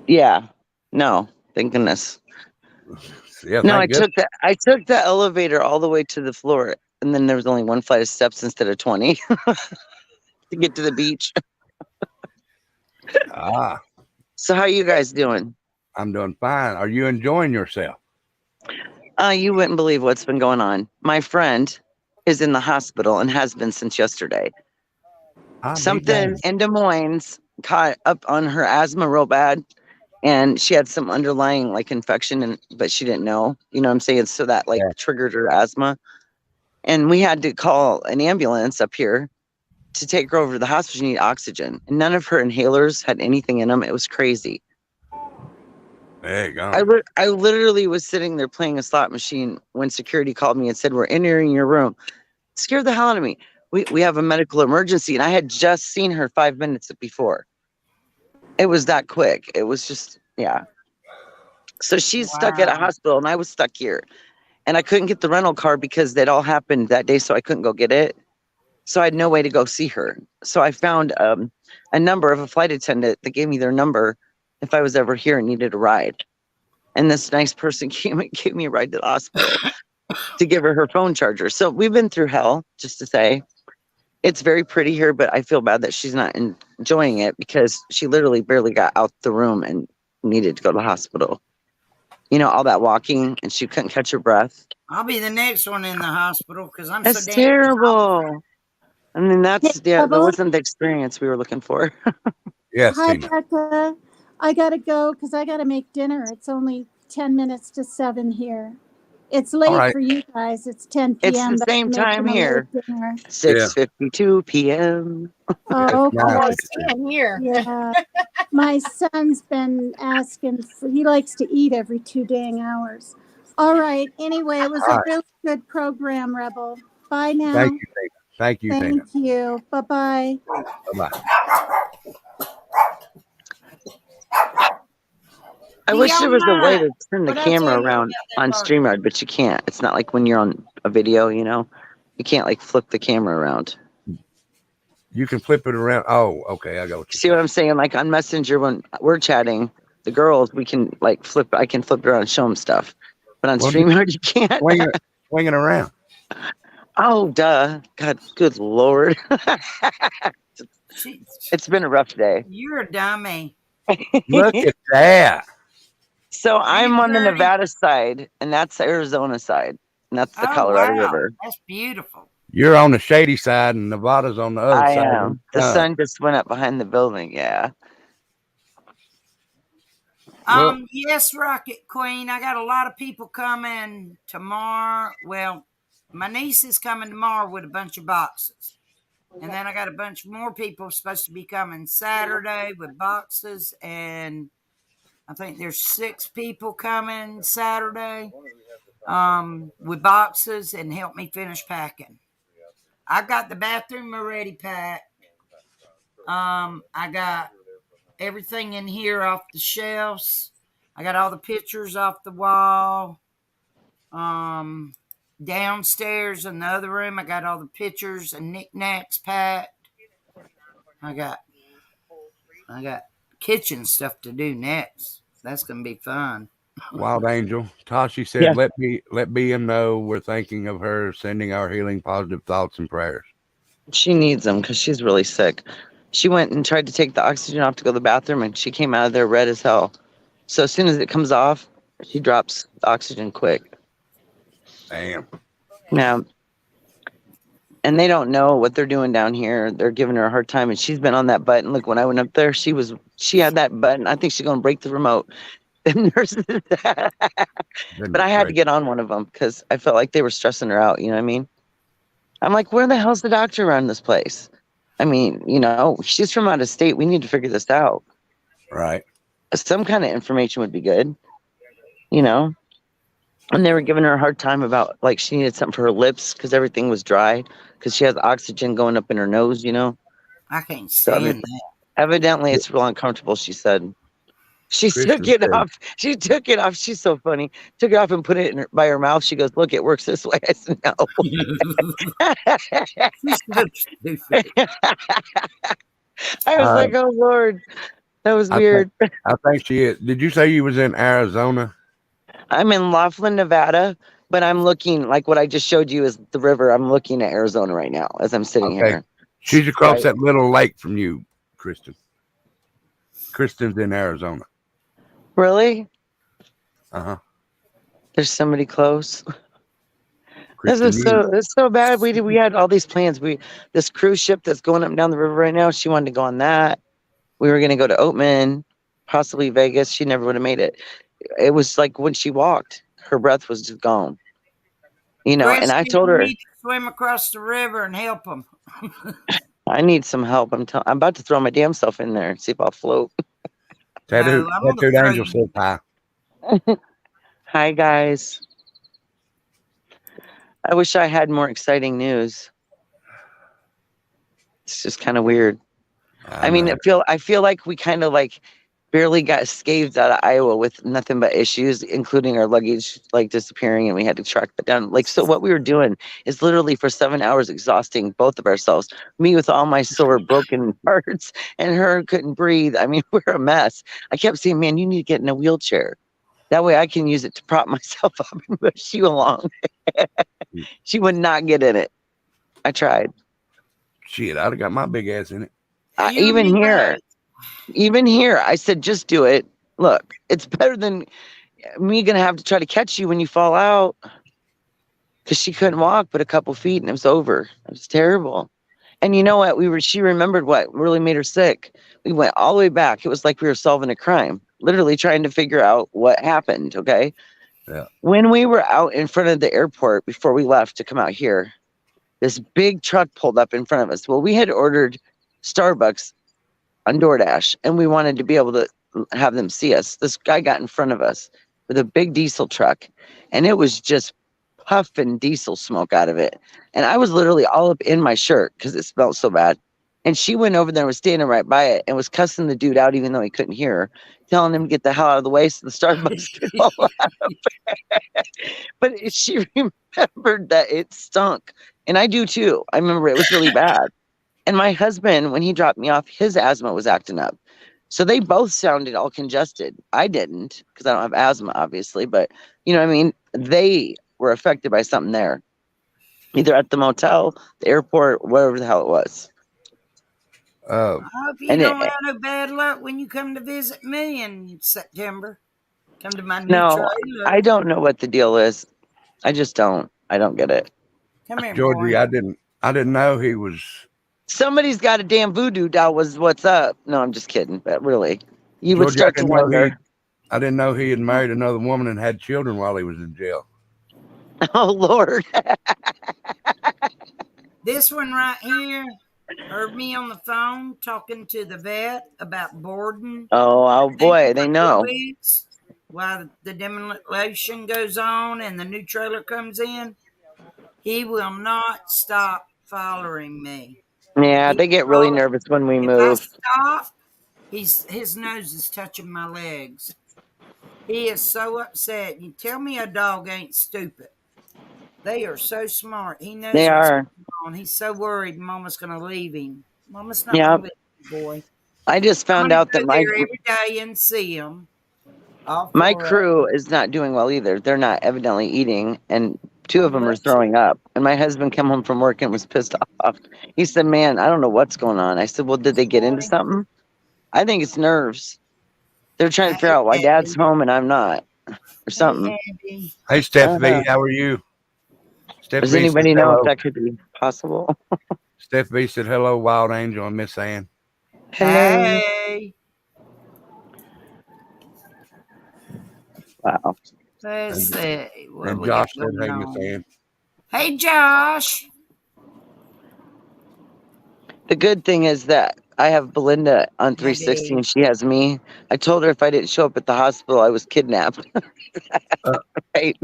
Yeah. No, thank goodness. Yeah, No, I thank took the elevator all the way to the floor, and then there was only one flight of steps instead of 20 to get to the beach. So how you guys doing? I'm doing fine. Are you enjoying yourself? You wouldn't believe what's been going on. My friend is in the hospital and has been since yesterday. Something in Des Moines caught up on her asthma real bad, and she had some underlying like infection, but she didn't know. You know what I'm saying? So that triggered her asthma, and we had to call an ambulance up here to take her over to the hospital. She needed oxygen, and none of her inhalers had anything in them. It was crazy. There you go. I literally was sitting there playing a slot machine when security called me and said, "We're entering your room." It scared the hell out of me. We have a medical emergency, and I had just seen her 5 minutes before. It was that quick. It was just, yeah. So she's stuck at a hospital, and I was stuck here, and I couldn't get the rental car because that all happened that day, so I couldn't go get it. So I had no way to go see her. So I found a number of a flight attendant that gave me their number if I was ever here and needed a ride. And this nice person came and gave me a ride to the hospital to give her phone charger. So we've been through hell, just to say. It's very pretty here, but I feel bad that she's not enjoying it because she literally barely got out the room and needed to go to the hospital. You know, all that walking, and she couldn't catch her breath. I'll be the next one in the hospital because I'm That's so damn terrible. I mean, that wasn't the experience we were looking for. Yes. Hi, Becca. I gotta go because I gotta make dinner. It's only 10 minutes to 7 here. It's late right. for you guys. It's 10 It's p.m. the but same I'm time making a here. late dinner. 6:52 p.m. Oh, That's okay. nice. Same here. Yeah. My son's been asking for, he likes to eat every 2 dang hours. All right. Anyway, it was All a right. really good program, Rebel. Bye now. Thank you, Tina. Thank you, Tina. Thank you. Bye-bye. Bye-bye. I Do wish y'all there was a way mind? to turn the What'd I tell camera you around about that on part? StreamYard, but you can't. It's not like when you're on a video, you know? You can't like flip the camera around. You can flip it around. Oh, okay. I got what you See what I'm saying? Like on Messenger when we're chatting, the girls, we can like flip, I can flip it around and show them stuff. But on Well, StreamYard, you can't. swing it around. Oh, duh. God, good Lord. It's been a rough day. You're a dummy. Look at that. So I'm on the Gertie. Nevada side, and that's the Arizona side, and that's the Oh, Colorado wow. River. That's beautiful. You're on the shady side and Nevada's on the other I side. am. The sun just went up behind the building. Yeah. Well, Yes, Rocket Queen. I got a lot of people coming tomorrow. Well, my niece is coming tomorrow with a bunch of boxes. And then I got a bunch more people supposed to be coming Saturday with boxes. And I think there's 6 people coming Saturday with boxes and help me finish packing. I got the bathroom already packed. I got everything in here off the shelves. I got all the pictures off the wall. Downstairs in the other room, I got all the pictures and knickknacks packed. I got kitchen stuff to do next. That's gonna be fun. Wild Angel. Tashi said, Yeah. let BM know we're thinking of her, sending our healing positive thoughts and prayers. She needs them because she's really sick. She went and tried to take the oxygen off to go to the bathroom, and she came out of there red as hell. So as soon as it comes off, she drops the oxygen quick. Damn. Now, and they don't know what they're doing down here. They're giving her a hard time, and she's been on that button. Look, when I went up there, she had that button. I think she's gonna break the remote. The nurses, but I had to get on one of them because I felt like they were stressing her out. You know what I mean? I'm like, where the hell's the doctor around this place? I mean, you know, she's from out of state. We need to figure this out. Right. Some kind of information would be good, you know? And they were giving her a hard time about, like, she needed something for her lips because everything was dry because she has oxygen going up in her nose, you know? I can't So, I stand mean, that. evidently, it's real uncomfortable, she said. She took it off. She took it off. She's so funny. Took it off and put it by her mouth. She goes, look, it works this way. I said, no. I was like, oh, Lord. That was weird. I think she is. Did you say you was in Arizona? I'm in Laughlin, Nevada, but I'm looking, like what I just showed you is the river. I'm looking at Arizona right now as I'm sitting here. She's across Right. that little lake from you, Kristen. Kristen's in Arizona. Really? Uh-huh. There's somebody close. Kristen, It's so bad. We had all these plans. This cruise ship that's going up and down the river right now, she wanted to go on that. We were going to go to Oatman, possibly Vegas. She never would have made it. It was like when she walked, her breath was just gone. You know, and I told her, You need to swim across the river and help them. I need some help. I'm about to throw my damn self in there and see if I'll float. Tattooed Angel says hi. Hi, guys. I wish I had more exciting news. It's just kind of weird. I mean, I feel like we kind of like barely got scathed out of Iowa with nothing but issues, including our luggage like disappearing, and we had to track that down. Like, so what we were doing is literally for 7 hours exhausting both of ourselves. Me with all my sore broken parts, and her couldn't breathe. I mean, we're a mess. I kept saying, man, you need to get in a wheelchair. That way I can use it to prop myself up and push you along. She would not get in it. I tried. Shit, I'd have got my big ass in it. Even here, I said, just do it. Look, it's better than me gonna have to try to catch you when you fall out. Because she couldn't walk but a couple feet and it was over. It was terrible. And you know what? She remembered what really made her sick We went all the way back. It was like we were solving a crime, literally trying to figure out what happened. Okay. Yeah. When we were out in front of the airport before we left to come out here, this big truck pulled up in front of us. Well, we had ordered Starbucks on DoorDash and we wanted to be able to have them see us. This guy got in front of us with a big diesel truck and it was just puffing diesel smoke out of it. And I was literally all up in my shirt because it smelled so bad. And she went over there and was standing right by it and was cussing the dude out even though he couldn't hear her, telling him to get the hell out of the way so the Starbucks could pull out of it. But she remembered that it stunk. And I do too. I remember it was really bad. And my husband, when he dropped me off, his asthma was acting up. So they both sounded all congested. I didn't because I don't have asthma, obviously. But, you know what I mean? They were affected by something there, either at the motel, the airport, whatever the hell it was. I hope you don't have no bad luck when you come to visit me in September. Come to my new trailer. I don't know what the deal is. I just don't. I don't get it. Come here, Georgie, boy. I didn't know he was. Somebody's got a damn voodoo doll. Was what's up? No, I'm just kidding. But really, you would Georgie, start to wonder. I didn't know he had married another woman and had children while he was in jail. Oh Lord. This one right here heard me on the phone talking to the vet about boarding. Oh boy, they know. While the demolition goes on and the new trailer comes in, he will not stop following me. Yeah, they get really nervous when we move. If I stop, his nose is touching my legs. He is so upset. You tell me a dog ain't stupid. They are so smart. He knows They what's are. going on. He's so worried Mama's going to leave him. Mama's not Yep. going to leave you, boy. I just found out that go my there every day and see him. my crew is not doing well either. They're not evidently eating, and 2 of them are throwing up. And my husband came home from work and was pissed off. He said, "Man, I don't know what's going on." I said, "Well, did they get into something?" I think it's nerves. They're trying to figure out why Dad's home and I'm not, or something. Hey, Steph V, how are you? Steph Does V anybody said know hello. if that could be possible? Steph V said hello, Wild Angel and Miss Ann. Hey. Wow. Let's see. What And we Josh got said, "Hey, going Miss on. Ann." Hey, Josh. The good thing is that I have Belinda on 360 and she has me. I told her if I didn't show up at the hospital, I was kidnapped. Right.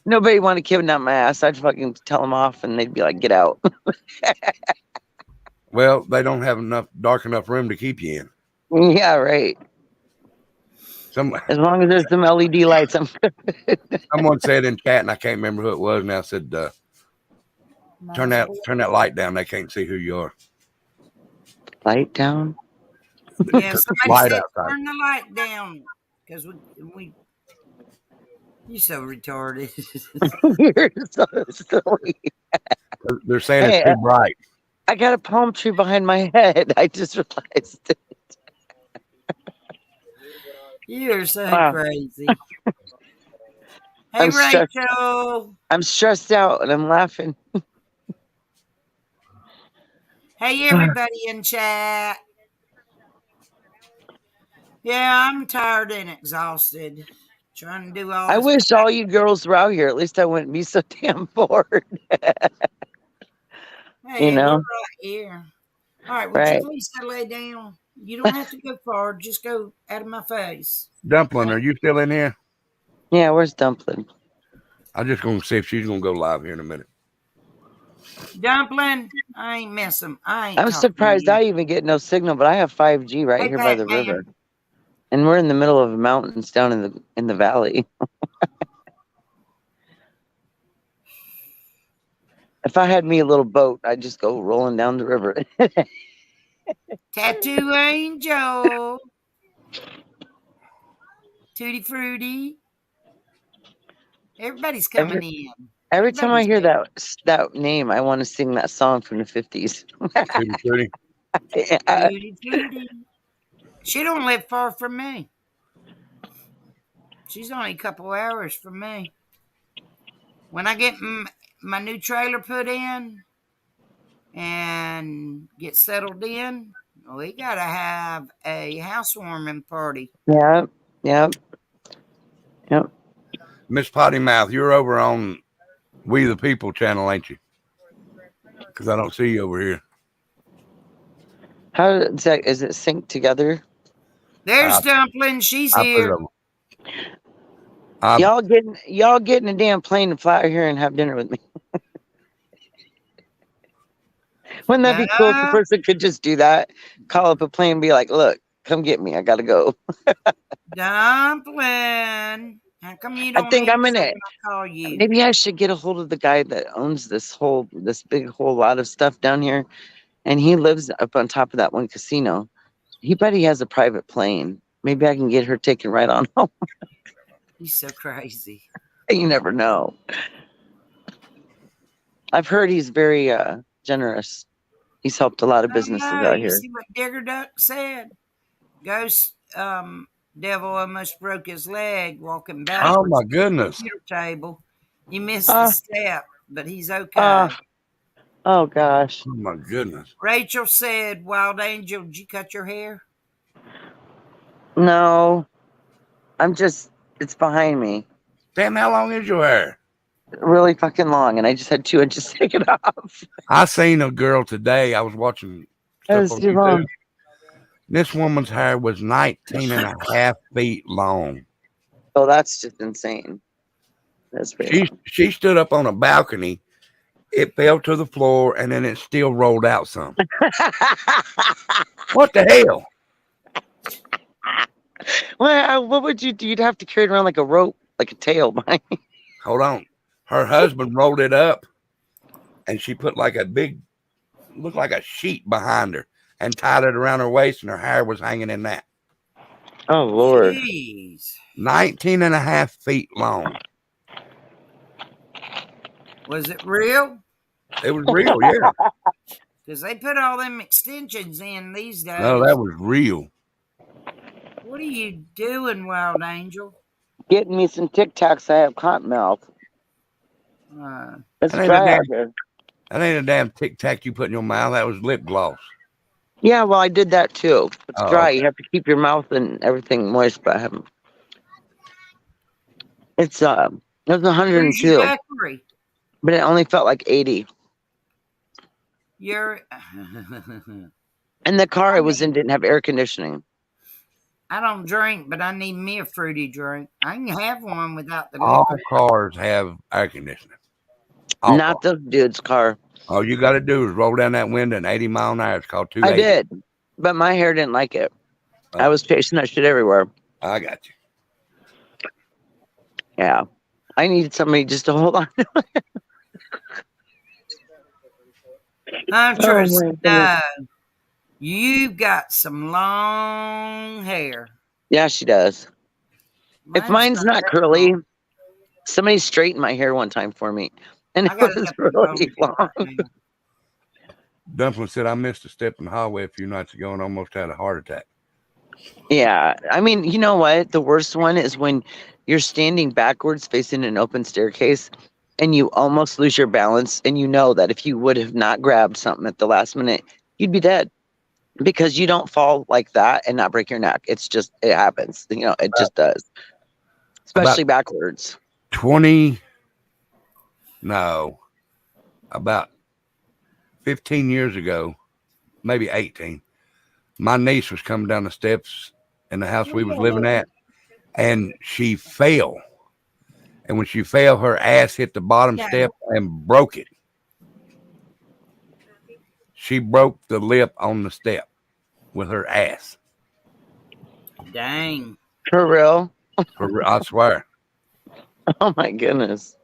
Nobody wanted to kidnap my ass. I'd fucking tell them off and they'd be like, "Get out." Well, they don't have enough dark enough room to keep you in. Yeah, right. As long as there's some LED lights, I'm good. Someone said in chat, and I can't remember who it was now, said, turn that light down. They can't see who you are. Light down? Yeah, somebody Light said outside. turn the light down because we you so retarded. You're so silly. They're saying Hey, it's too bright. I got a palm tree behind my head. I just realized it. You're so Wow. crazy. Hey, I'm stressed- Rachel. I'm stressed out and I'm laughing. Hey, everybody in chat. Yeah, I'm tired and exhausted. Trying to do all I this. wish all you girls were out here. At least I wouldn't be so damn bored. Hey, you know? we're right here. All right, would Right. you please go lay down? You don't have to go far. Just go out of my face. Dumpling, are you still in here? Yeah, where's Dumpling? I'm just going to see if she's going to go live here in a minute. Dumpling, I ain't miss him. I ain't I'm talking to surprised you. I even get no signal, but I have 5G right Hey, here by the Batman. river. And we're in the middle of the mountains down in the valley. If I had me a little boat, I'd just go rolling down the river. Tattoo Angel. Tutti Frutti. Everybody's coming in. Every time I hear that name, I want to sing that song from the 50s. Tutti Yeah. Tutti Frutti. She don't live far from me. She's only a couple hours from me. When I get my new trailer put in and get settled in, We gotta have a housewarming party. Yep. Yep. Yep. Miss Potty Mouth, you're over on We the People channel, ain't you? Because I don't see you over here. How does that, is it synced together? There's Dumpling. She's I put it here. over. I- Y'all getting a damn plane and fly out here and have dinner with me. Wouldn't that be cool if the person could just do that? Call up a plane and be like, look, come get me. I gotta go. Dumpling. How come you don't I think I'm in answer it. when I call you? Maybe I should get a hold of the guy that owns this big whole lot of stuff down here. And he lives up on top of that one casino. He bet he has a private plane. Maybe I can get her taken right on home. He's so crazy. You never know. I've heard he's very generous. He's helped a lot of businesses out You here. see what Digger Duck said? Ghost devil almost broke his leg walking backwards. Oh my goodness. To the computer table. He missed the step, but he's okay. Oh gosh. Oh my goodness. Rachel said, Wild Angel, did you cut your hair? No. It's behind me. Damn, how long is your hair? Really fucking long, and I just had 2 inches taken off. I seen a girl today. I was watching stuff on too YouTube. long. This woman's hair was 19 and a half feet long. Oh, that's just insane. That's very She stood up on a balcony. It fell to the floor, and then it still rolled out some. What the hell? Well, what would you do? You'd have to carry it around like a rope, like a tail behind. Hold on. Her husband rolled it up, and she put like a big, looked like a sheet behind her, and tied it around her waist, and her hair was hanging in that. Oh, Lord. Jeez. 19 and a half feet long. Was it real? It was real, yeah. Because they put all them extensions in these days. No, that was real. What are you doing, Wild Angel? Getting me some Tic Tacs. I have cotton mouth. It's That ain't dry a damn- out here. That ain't a damn Tic Tac you put in your mouth. That was lip gloss. Yeah, well, I did that too. It's Oh, dry. okay. You have to keep your mouth and everything moist, but I haven't. It was Where's 102, your bakery? but it only felt like 80. You're. And the car I was in didn't have air conditioning. I don't drink, but I need me a fruity drink. I can have one without the All liquor. cars have air conditioning. All Not cars. the dude's car. All you got to do is roll down that window and 80 mile an hour. It's called 280. I did, but my hair didn't like it. I was chasing that shit everywhere. I got you. Yeah. I needed somebody just to hold on. Huntress, Oh, my goodness. you've got some long hair. Yeah, she does. If mine's not curly, somebody straightened my hair one time for me, and I it gotta was get the really long. Dumpling said, I missed a step in the hallway a few nights ago and almost had a heart attack. Yeah, I mean, you know what? The worst one is when you're standing backwards facing an open staircase and you almost lose your balance, and you know that if you would have not grabbed something at the last minute, you'd be dead, because you don't fall like that and not break your neck. It happens. You know, it just does, especially backwards. About 15 years ago, maybe 18, my niece was coming down the steps in the house we was living at, and she fell. And when she fell, her ass hit the bottom step and broke it. She broke the lip on the step with her ass. Dang. For real? I swear. Oh my goodness.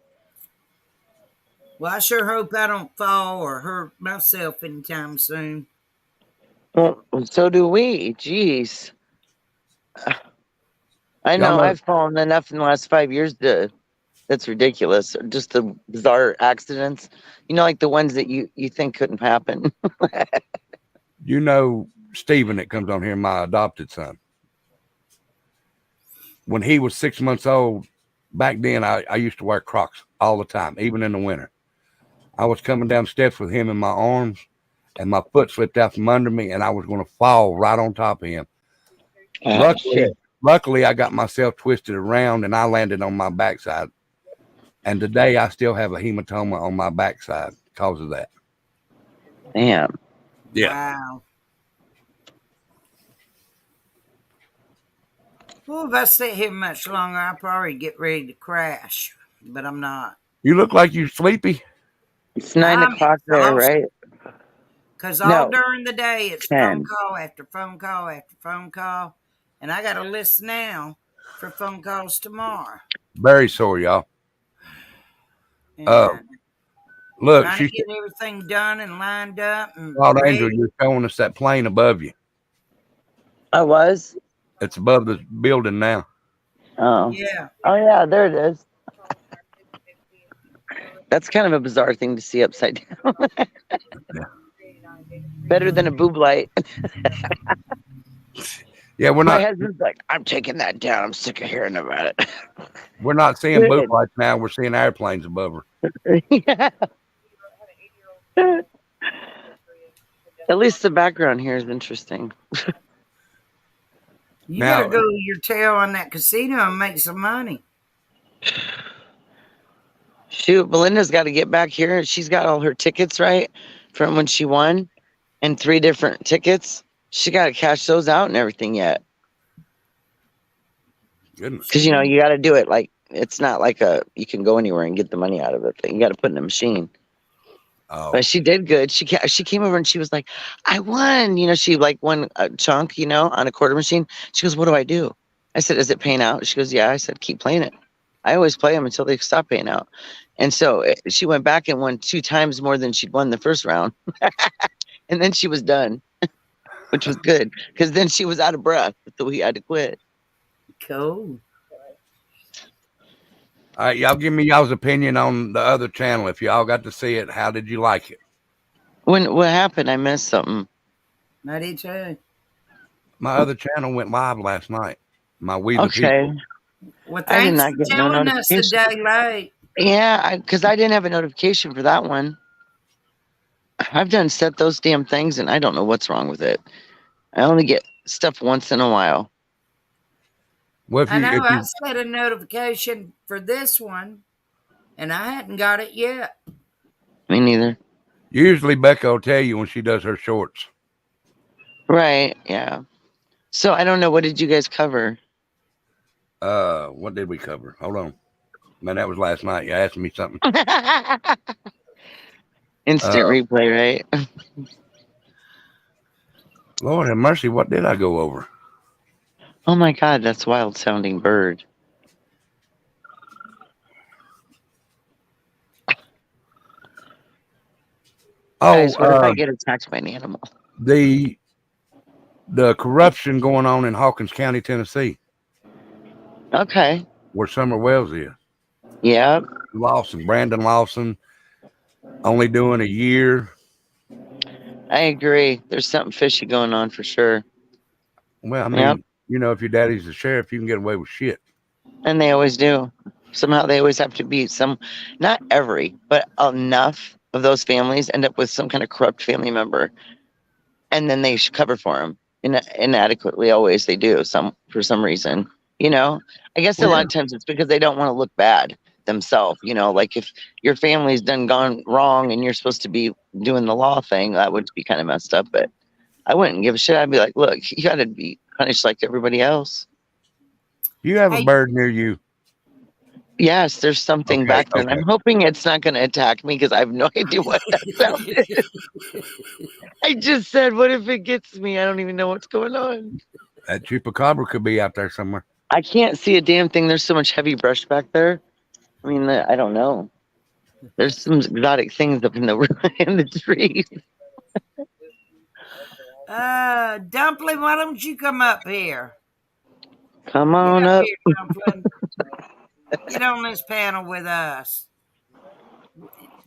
Well, I sure hope I don't fall or hurt myself anytime soon. Well, so do we. Jeez. I know I've fallen enough in the last 5 years that's ridiculous. Just the bizarre accidents. You know, like the ones that you think couldn't happen. You know Steven that comes on here, my adopted son. When he was 6 months old, back then I used to wear Crocs all the time, even in the winter. I was coming down steps with him in my arms, and my foot slipped out from under me, and I was going to fall right on top of him. Luckily, I got myself twisted around, and I landed on my backside. And today, I still have a hematoma on my backside because of that. Damn. Yeah. Wow. Well, if I sit here much longer, I'll probably get ready to crash, but I'm not. You look like you're sleepy. It's 9 o'clock there, right? Because all No. during the day, it's 10. phone call after phone call after phone call. And I got a list now for phone calls tomorrow. Very sore, y'all. And Look, trying she's to get everything done and lined up. And Wild ready. Angel, you're showing us that plane above you. I was? It's above the building now. Oh. Yeah. Oh, yeah, there it is. That's kind of a bizarre thing to see upside down. Better than a boob light. Yeah, we're My not. husband's like, I'm taking that down. I'm sick of hearing about it. We're not seeing boob lights now. We're seeing airplanes above her. Yeah. At least the background here is interesting. You Now- gotta go to your tail on that casino and make some money. Shoot, Belinda's got to get back here. She's got all her tickets, right, from when she won, and 3 different tickets. She got to cash those out and everything yet. Goodness. Because, you know, you got to do it like, it's not like you can go anywhere and get the money out of it. You got to put in a machine. Oh. But she did good. She came over and she was like, I won. You know, she like won a chunk, you know, on a quarter machine. She goes, what do I do? I said, is it paying out? She goes, yeah. I said, keep playing it. I always play them until they stop paying out. And so she went back and won 2 times more than she'd won the first round. And then she was done, which was good because then she was out of breath. So we had to quit. Cool. All right, y'all give me y'all's opinion on the other channel. If y'all got to see it, how did you like it? What happened? I missed something. I did too. My other channel went live last night. My We the People. Okay. Well, I did thanks not for get no telling us a notification. day late. Yeah, because I didn't have a notification for that one. I've done set those damn things, and I don't know what's wrong with it. I only get stuff once in a while. Well, if I you, know if I you set a notification for this one, and I hadn't got it yet. Me neither. usually Becca will tell you when she does her shorts. Right, yeah. So I don't know. What did you guys cover? What did we cover? Hold on. Man, that was last night. You asked me something. Instant replay, right? Lord have mercy. What did I go over? Oh my God, that's wild sounding bird. Oh, Guys, what if I get attacked by an animal? the corruption going on in Hawkins County, Tennessee, Okay. where Summer Wells is. Yeah. Brandon Lawson, only doing a year. I agree. There's something fishy going on for sure. Well, I mean, Yep. you know, if your daddy's the sheriff, you can get away with shit. And they always do. Somehow they always have to be not every, but enough of those families end up with some kind of corrupt family member. And then they should cover for them. Inadequately, always they do for some reason. You know, I guess a lot of times it's because they don't want to look bad themselves. You know, like if your family's gone wrong and you're supposed to be doing the law thing, that would be kind of messed up. But I wouldn't give a shit. I'd be like, look, you got to be punished like everybody else. You have a bird near you. Yes, there's something back there. And I'm hoping it's not going to attack me because I have no idea what that sound is. I just said, what if it gets me? I don't even know what's going on. That chupacabra could be out there somewhere. I can't see a damn thing. There's so much heavy brush back there. I mean, I don't know. There's some exotic things up in the trees. Dumpling, why don't you come up here? Come on up. Here, Dumpling. Get on this panel with us.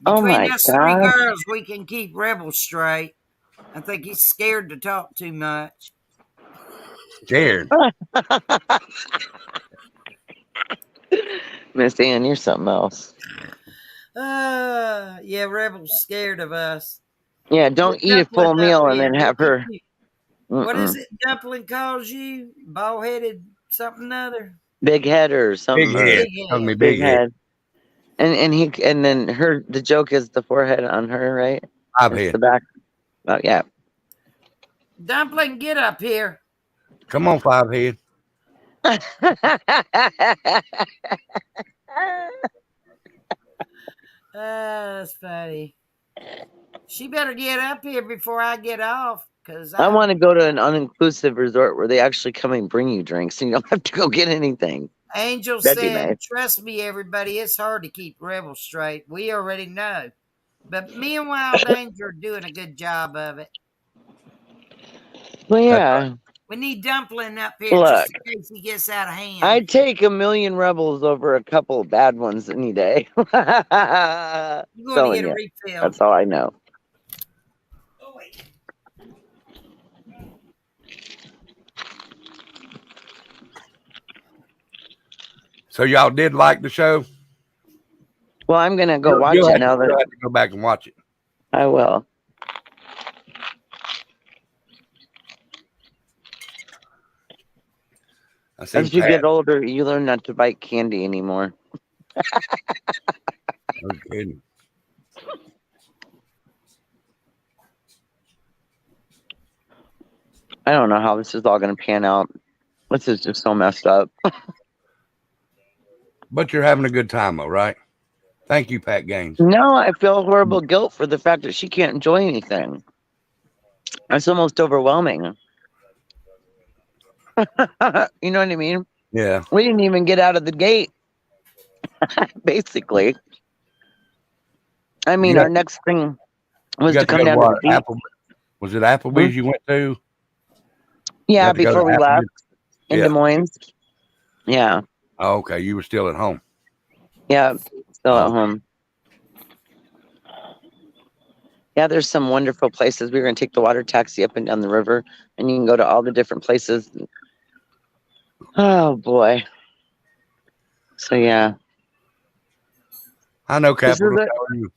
Oh Between my us 3 gosh. girls, we can keep Rebel straight. I think he's scared to talk too much. Scared? Miss Ann, you're something else. Yeah, Rebel's scared of us. Yeah, don't eat a full Dumpling meal up and here. then have her. What is Mm-mm. it Dumpling calls you? Bald headed something other? Big head or Big something. Or head. Big Telling me head. big big head. head. And then her, the joke is the forehead on her, right? Five It's head. the back. Oh, yeah. Dumpling, get up here. Come on, five head. That's funny. She better get up here before I get off, because I want to go to an all-inclusive resort where they actually come and bring you drinks and you don't have to go get anything. Angel That'd be said, nice. trust me, everybody, it's hard to keep Rebel straight. We already know. But me and Wild Danger are doing a good job of it. Well, yeah. We need Dumpling up here Look, just in case he gets out of hand. I'd take 1,000,000 rebels over a couple bad ones any day. You're going to Telling get a you. refill. That's all I know. So y'all did like the show? Well, I'm gonna go watch You'll it have now to, you'll that have to go back and watch it. I will. I seen As you Pat. get older, you learn not to bite candy anymore. No kidding. I don't know how this is all gonna pan out. This is just so messed up. But you're having a good time, though, right? Thank you, Pat Gaines. No, I feel horrible guilt for the fact that she can't enjoy anything. It's almost overwhelming. You know what I mean? Yeah. We didn't even get out of the gate. Basically. I mean, You our got- next thing You was got to come go down to what, the beach. Was it Applebee's you went to? Yeah, got to go before to we Applebee's? left in Yeah. Des Moines. Yeah. Oh, okay. You were still at home. Yeah. Still Oh, at okay. home. Yeah, there's some wonderful places. We're going to take the water taxi up and down the river, and you can go to all the different places. Oh, boy. So, yeah. I know, This is Capital. a, How are you?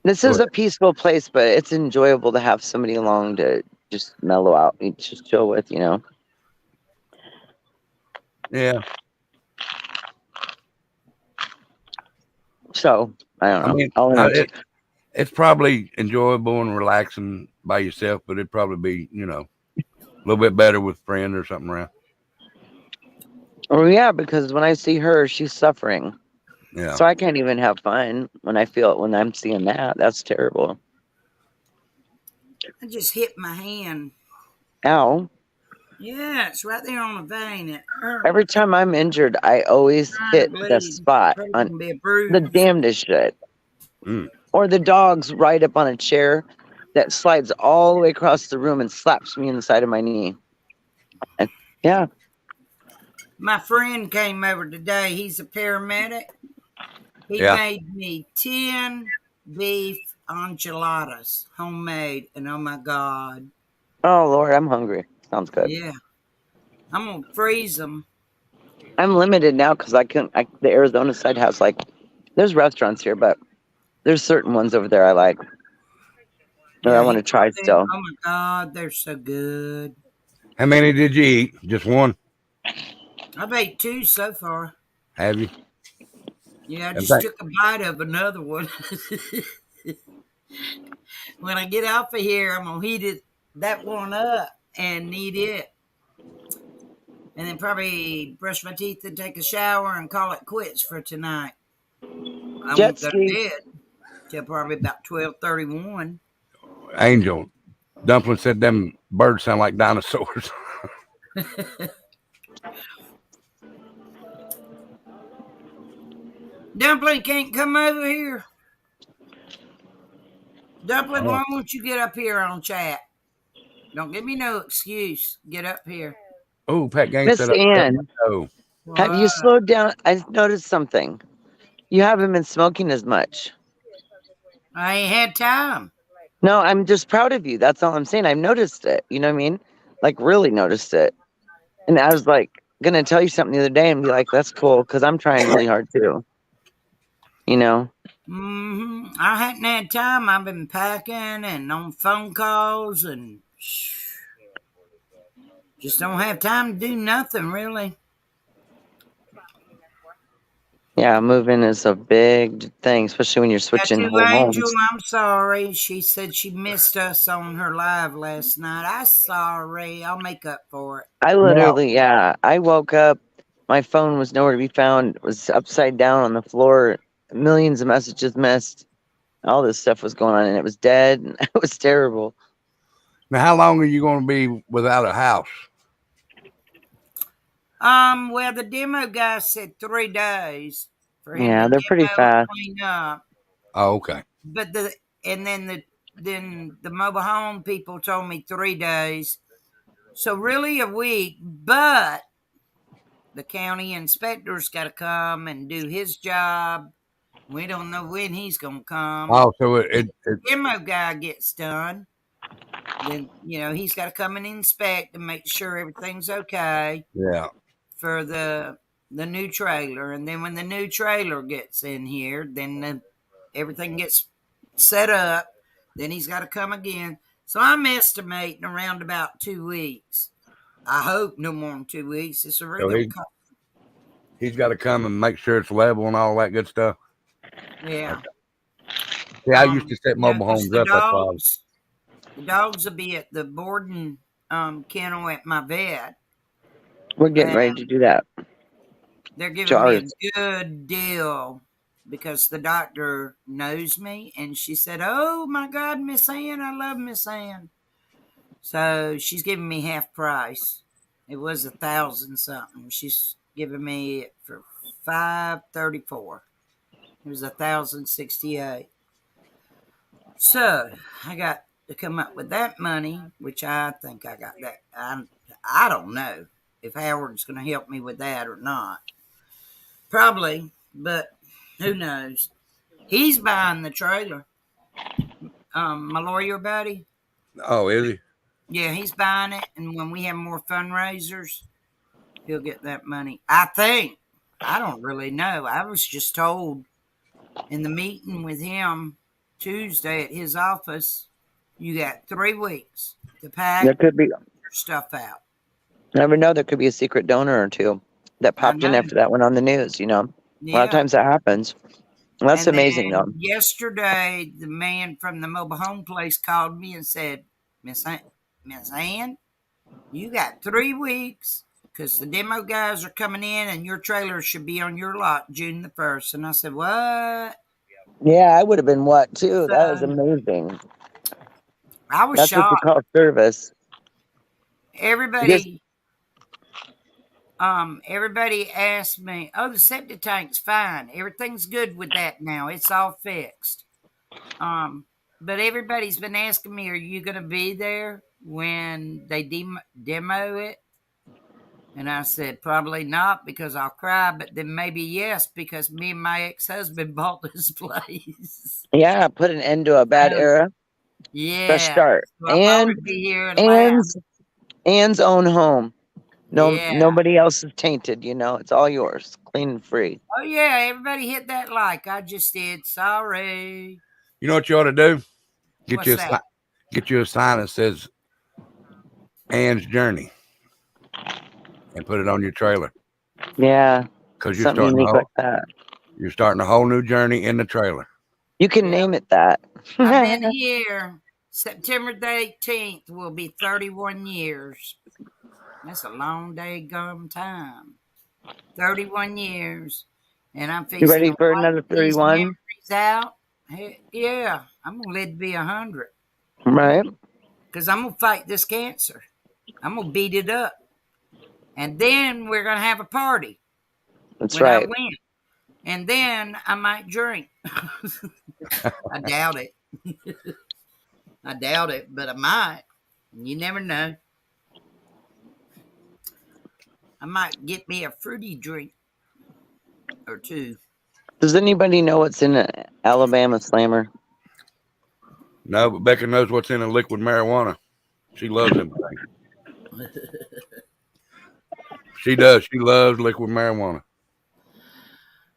this Go is ahead. a peaceful place, but it's enjoyable to have somebody along to just mellow out and just chill with, you know? Yeah. So, I don't know. I mean, I'll entertain- it's probably enjoyable and relaxing by yourself, but it'd probably be, a little bit better with a friend or something around. Oh, yeah, because when I see her, she's suffering. Yeah. So I can't even have fun when I'm seeing that. That's terrible. I just hit my hand. Ow. Yeah, it's right there on the vein. It hurts. Every time I'm injured, I always hit the bleed. spot Probably on gonna be a bruise. the damnedest shit. Mm. Or the dog's right up on a chair that slides all the way across the room and slaps me in the side of my knee. And, yeah. My friend came over today. He's a paramedic. He Yeah. made me 10 beef enchiladas, homemade, and oh my God. Oh, Lord, I'm hungry. Sounds good. Yeah. I'm going to freeze them. I'm limited now because the Arizona side has there's restaurants here, but there's certain ones over there I like. That I want to try still. Oh my God, they're so good. How many did you eat? Just one? I've ate 2 so far. Have you? Yeah, I In just fact- took a bite of another one. When I get off of here, I'm going to heat that one up and eat it. And then probably brush my teeth and take a shower and call it quits for tonight. I Jet won't go to ski. bed till probably about 12:31. Angel. Dumpling said them birds sound like dinosaurs. Dumpling can't come over here. Dumpling, Oh. why won't you get up here on chat? Don't give me no excuse. Get up here. Oh, Pat Gaines Miss said, Ann, oh, have you slowed down? I noticed something. You haven't been smoking as much. I ain't had time. No, I'm just proud of you. That's all I'm saying. I've noticed it. You know what I mean? Really noticed it. And I was going to tell you something the other day and be like, that's cool because I'm trying really hard too. you know? I hadn't had time. I've been packing and on phone calls and just don't have time to do nothing really. Yeah, moving is a big thing, especially when you're Got switching to whole Angel, homes. I'm sorry. She said she missed us on her live last night. I'm sorry. I'll make up for it. I literally, yeah, I woke up, my phone was nowhere to be found. It was upside down on the floor, millions of messages missed. All this stuff was going on, and it was dead. And it was terrible. Now, how long are you going to be without a house? Well, the demo guy said 3 days for him Yeah, to they're pretty demo and fast. clean up. Oh, okay. But then the mobile home people told me 3 days. So really a week, but the county inspector's got to come and do his job. We don't know when he's going to come. Oh, so If the demo guy gets done, then, he's got to come and inspect and make sure everything's okay yeah. for the new trailer. And then when the new trailer gets in here, then everything gets set up. Then he's got to come again. So I'm estimating around about 2 weeks. I hope no more than 2 weeks. It's a real He's got to come and make sure it's level and all that good stuff. Yeah. Yeah, I used to set mobile homes the up. The dogs will be at the boarding kennel at my vet. We're getting ready to do that. They're giving me a good deal because the doctor knows me, and she said, "Oh my God, Miss Ann, I love Miss Ann." So she's giving me half price. It was $1,000 something. She's giving me it for $534. It was $1,068. So I got to come up with that money, which I think I got that. I don't know if Howard's going to help me with that or not. Probably, but who knows? He's buying the trailer. My lawyer buddy. Oh, is he? Yeah, he's buying it, and when we have more fundraisers, he'll get that money. I think. I don't really know. I was just told in the meeting with him Tuesday at his office, you got 3 weeks to pack There could be your stuff out. Never know. There could be a secret donor or two that popped in after that went on the news. A lot of times that happens. That's amazing, though. Yesterday, the man from the mobile home place called me and said, Miss Ann, you got 3 weeks because the demo guys are coming in and your trailer should be on your lot June the 1st. And I said, what? Yeah, I would have been what, too? That was amazing. I was That's shocked. what you call service. Everybody asked me, oh, the septic tank's fine. Everything's good with that now. It's all fixed. But everybody's been asking me, are you going to be there when they demo it? And I said, probably not because I'll cry, but then maybe yes, because me and my ex-husband bought this place. Yeah, put an end to a bad era. Yeah. Fresh start. So And be here and Ann's own home. Nobody else is tainted, It's all yours. Clean and free. Oh, yeah. Everybody hit that like. I just did. Sorry. You know what you ought to do? What's that? Get you a sign that says Ann's Journey and put it on your trailer. Yeah. Because you're starting a whole new journey in the trailer. You can name it that. I've been here. September the 18th will be 31 years. That's a long day gum time. 31 years. And I'm fixing You ready for another 31? Out. Hey, yeah. I'm going to live to be 100. Right. Because I'm going to fight this cancer. I'm going to beat it up. And then we're going to have a party. That's when right. I win. And then I might drink. I doubt it. I doubt it, but I might. You never know. I might get me a fruity drink or two. Does anybody know what's in an Alabama Slammer? No, but Becca knows what's in a liquid marijuana. She loves them things. She does. She loves liquid marijuana.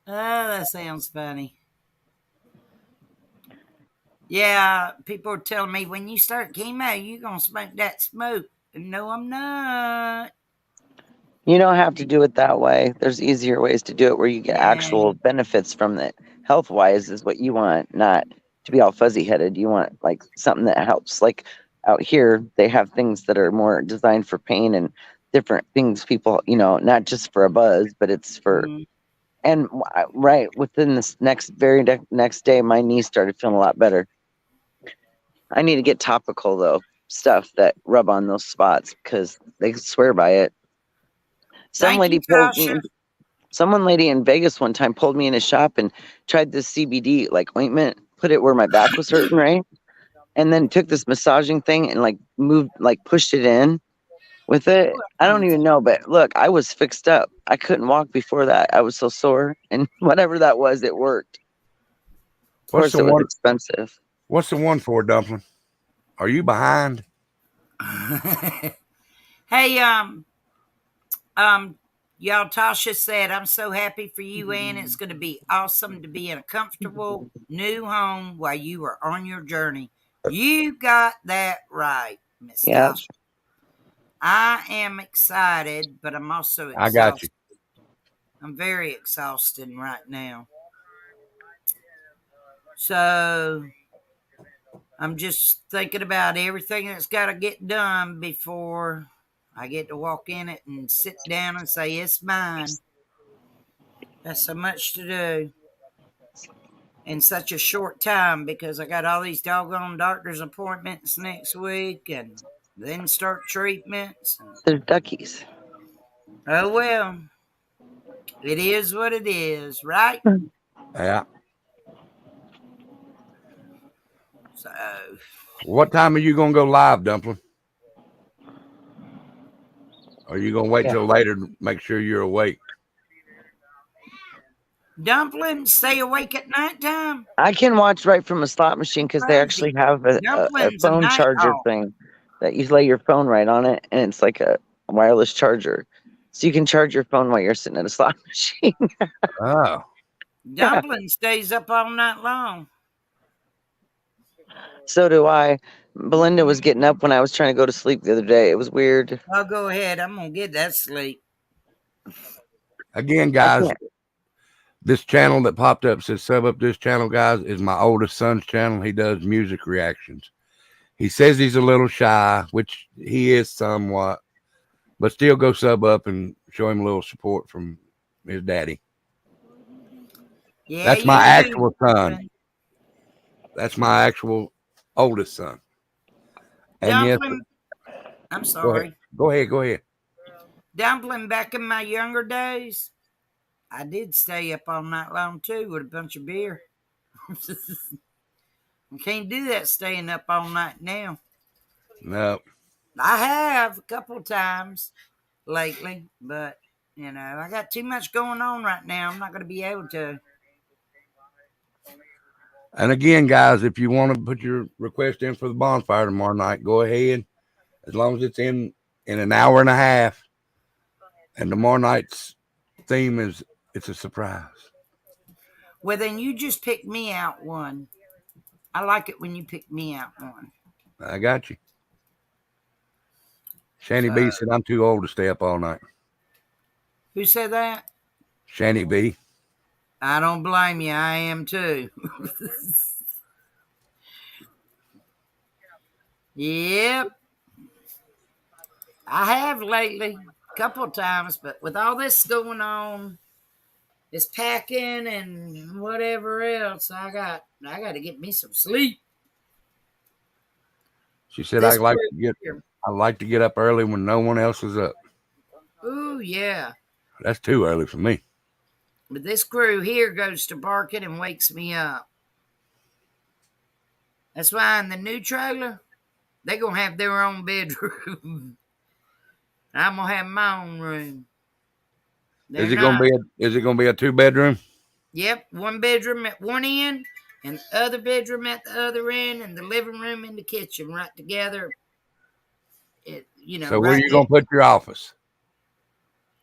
Oh, that sounds funny. Yeah, people are telling me when you start chemo, you're going to smoke that smoke. No, I'm not. You don't have to do it that way. There's easier ways to do it where you get actual benefits from it. Health wise is what you want, not to be all fuzzy headed. You want like something that helps. Like out here, they have things that are more designed for pain and different things people, not just for a buzz, but it's for. And right within this next day, my knee started feeling a lot better. I need to get topical though, stuff that rub on those spots because they swear by it. Some lady in Vegas one time pulled me in a shop and tried this CBD like ointment, put it where my back was hurting, right? And then took this massaging thing and pushed it in with it. I don't even know, but look, I was fixed up. I couldn't walk before that. I was so sore, and whatever that was, it worked. Of course, it was expensive. What's the one for, Dumpling? Are you behind? Hey, y'all, Tasha said, I'm so happy for you, Ann. It's going to be awesome to be in a comfortable new home while you are on your journey. You got that right, Miss Tasha. I am excited, but I'm also exhausted. I got you. I'm very exhausted right now. So I'm just thinking about everything that's got to get done before I get to walk in it and sit down and say, it's mine. That's so much to do in such a short time because I got all these doggone doctor's appointments next week and then start treatments. They're duckies. Oh, well, it is what it is, right? Yeah. So, what time are you going to go live, Dumpling? Or are you going to wait till later to make sure you're awake? Dumpling, stay awake at nighttime? I can watch right from a slot machine because they actually have a phone charger thing that you lay your phone right on it, and it's like a wireless charger. So you can charge your phone while you're sitting at a slot machine. Oh. Dumpling stays up all night long. So do I. Belinda was getting up when I was trying to go to sleep the other day. It was weird. I'll go ahead. I'm going to get that sleep. Again, guys, this channel that popped up says sub up this channel, guys, is my oldest son's channel. He does music reactions. He says he's a little shy, which he is somewhat, but still go sub up and show him a little support from his daddy. Yeah, that's my actual son. That's my actual oldest son. And Dumpling, I'm sorry. Go ahead. Dumpling, back in my younger days, I did stay up all night long too with a bunch of beer. I can't do that staying up all night now. No. I have a couple of times lately, but I got too much going on right now. I'm not going to be able to. And again, guys, if you want to put your request in for the bonfire tomorrow night, go ahead. As long as it's in an hour and a half. And tomorrow night's theme is it's a surprise. Well, then you just pick me out one. I like it when you pick me out one. I got you. Shanny B said I'm too old to stay up all night. Who said that? Shanny B. I don't blame you. I am too. Yep. I have lately, a couple of times, but with all this going on, this packing and whatever else, I got to get me some sleep. She said I like to get up early when no one else is up. Ooh, yeah. That's too early for me. But this crew here goes to barking and wakes me up. That's why in the new trailer, they're going to have their own bedroom. I'm going to have my own room. Is it going to be a 2-bedroom? Yep, 1 bedroom at one end and the other bedroom at the other end and the living room and the kitchen right together. So where are you going to put your office?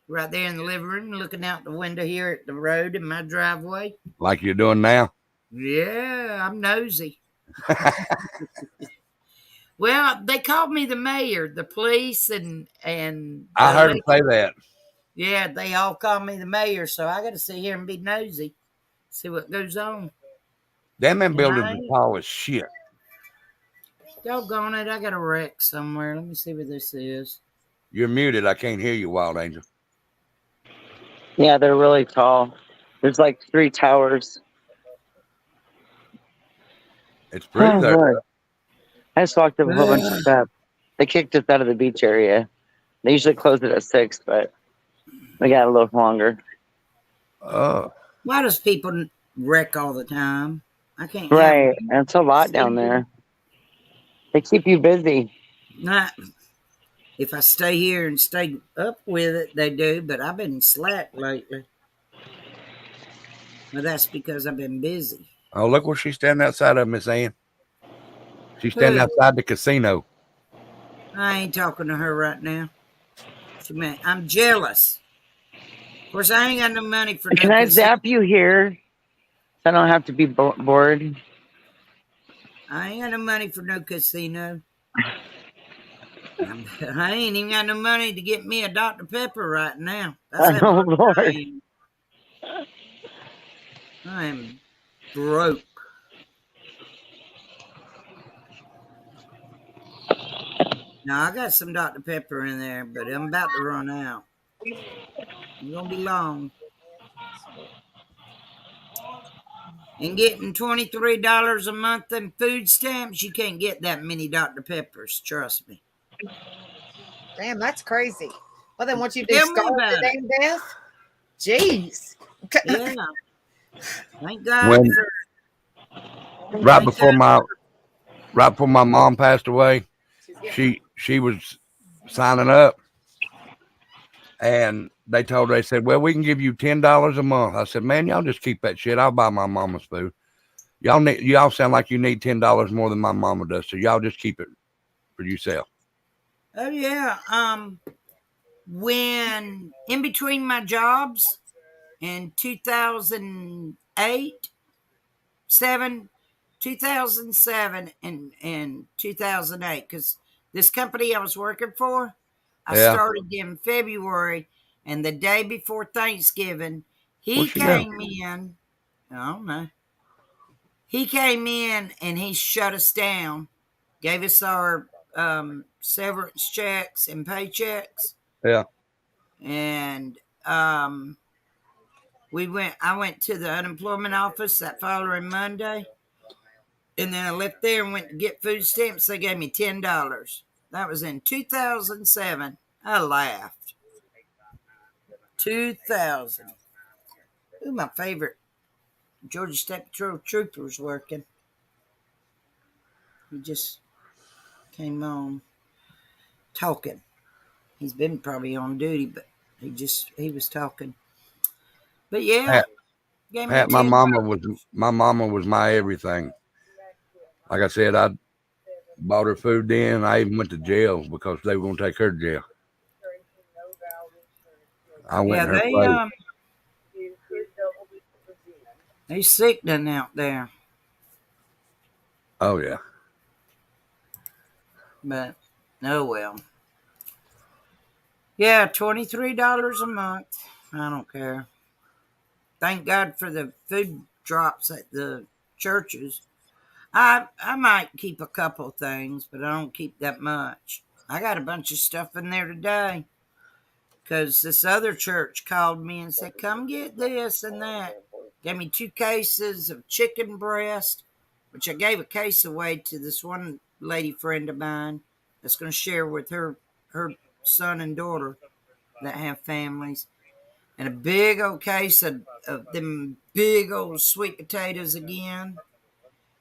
Right there in the living room, looking out the window here at the road in my driveway. Like you're doing now? Yeah, I'm nosy. Well, they called me the mayor, the police, and I the heard him say that. yeah, they all called me the mayor, so I got to sit here and be nosy, see what goes on. Them And buildings I are ain't- tall as shit. Doggone it, I got a wreck somewhere. Let me see what this is. You're muted. I can't hear you, Wild Angel. Yeah, they're really tall. There's like 3 towers. It's pretty Oh, there. Lord. I just walked up a whole bunch of steps. They kicked us out of the beach area. They usually close it at 6, but we got a little longer. Why does people wreck all the time? I can't have Right. And it's a lot down there. They keep you busy. Not if I stay here and stay up with it, they do, but I've been slack lately. Well, that's because I've been busy. Oh, look where she's standing outside of, Miss Ann. She's standing Who? outside the casino. I ain't talking to her right now. She meant I'm jealous. Of course, I ain't got no money for Can no I casino. zap you here so I don't have to be bored? I ain't got no money for no casino. I ain't even got no money to get me a Dr. Pepper right now. That's how Oh, broke Lord. I am. I am broke. Now, I got some Dr. Pepper in there, but I'm about to run out. It's going to be long. And getting $23 a month in food stamps, you can't get that many Dr. Peppers, trust me. Damn, that's crazy. Well, then what you do, Tell me starve about to it. damn death? Jeez. Yeah. Thank God When for right before my mom passed away, she was signing up, and they said, well, we can give you $10 a month. I said, man, y'all just keep that shit. I'll buy my mama's food. Y'all sound like you need $10 more than my mama does, so y'all just keep it for yourself. Oh yeah. When in between my jobs in 2008, 2007 and 2008, because this company I was working for, I Yeah. started in February, and the day before Thanksgiving, he What's she doing? came in. I don't know. He came in and he shut us down, gave us our severance checks and paychecks, Yeah. and I went to the unemployment office that following Monday, and then I left there and went to get food stamps. They gave me $10. That was in 2007. I laughed. 2000. Ooh, my favorite Georgia State Patrol trooper's working. He just came on talking. He's been probably on duty, but he was talking. But yeah, gave me Pat, my $10. mama was my everything. Like I said, I bought her food then. I even went to jail because they were going to take her to jail. I went in her place. They sickening out there. Oh yeah. But oh well. Yeah, $23 a month. I don't care. Thank God for the food drops at the churches. I might keep a couple things, but I don't keep that much. I got a bunch of stuff in there today because this other church called me and said, come get this and that. Gave me 2 cases of chicken breast, which I gave a case away to this one lady friend of mine that's going to share with her son and daughter that have families. And a big old case of them big old sweet potatoes again.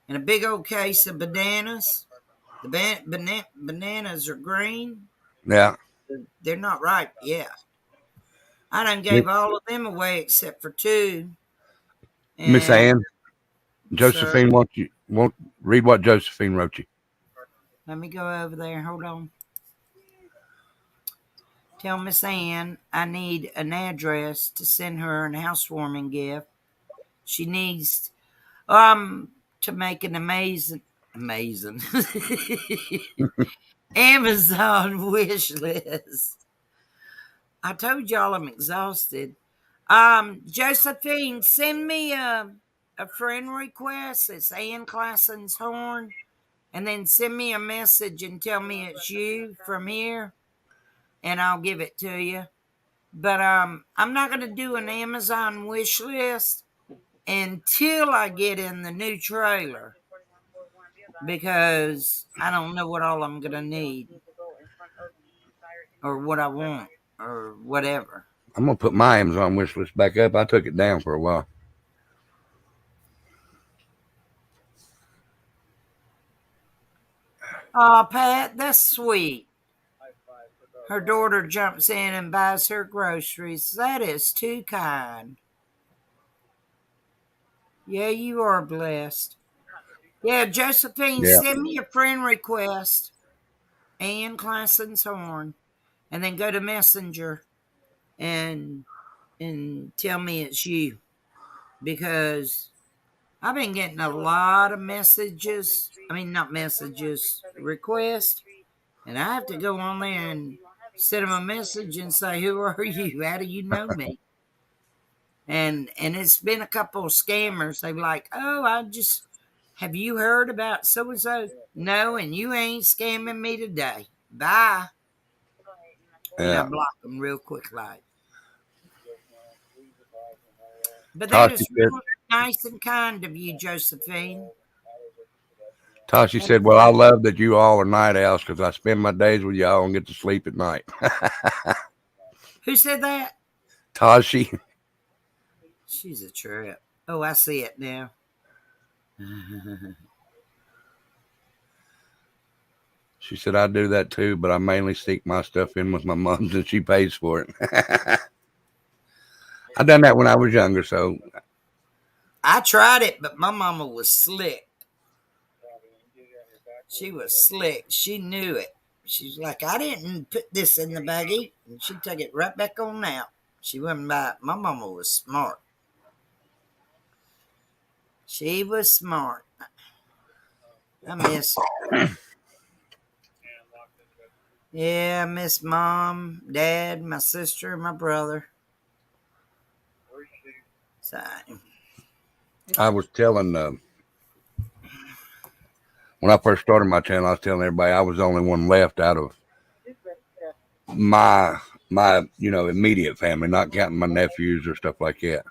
And a big old case of bananas. The bananas are green. Yeah. They're not ripe yet. I done gave all of them away except for 2. Miss Ann, Josephine, Sir, won't read what Josephine wrote you. let me go over there. Hold on. Tell Miss Ann I need an address to send her a housewarming gift. She needs to make an amazing Amazing. Amazon wish list. I told y'all I'm exhausted. Josephine, send me a friend request. It's Ann Classon's Horn. And then send me a message and tell me it's you from here. And I'll give it to you. But I'm not going to do an Amazon wish list until I get in the new trailer. Because I don't know what all I'm going to need. Or what I want. Or whatever. I'm going to put my Amazon wish list back up. I took it down for a while. Oh, Pat, that's sweet. Her daughter jumps in and buys her groceries. That is too kind. Yeah, you are blessed. Yeah, Josephine, send me a friend request. Ann Classon's Horn. And then go to Messenger and tell me it's you. Because I've been getting a lot of messages. I mean, not messages, requests. And I have to go on there and send them a message and say, who are you? How do you know me? And it's been a couple of scammers. They're like, oh, have you heard about so-and-so? No, and you ain't scamming me today. Bye. Yeah. I block them real quick like. But that is really nice and kind of you, Josephine. Tashi said, well, I love that you all are night owls because I spend my days with y'all and get to sleep at night. Who said that? Tashi. She's a trip. Oh, I see it now. She said, I do that too, but I mainly sneak my stuff in with my mom's and she pays for it. I done that when I was younger, so. I tried it, but my mama was slick. She was slick. She knew it. She's like, I didn't put this in the baggie. And she'd take it right back on out. She wouldn't buy it. My mama was smart. She was smart. I miss her. Yeah, I miss Mom, Dad, my sister, and my brother. So. I was telling, when I first started my channel, I was telling everybody I was the only one left out of my immediate family, not counting my nephews or stuff like that.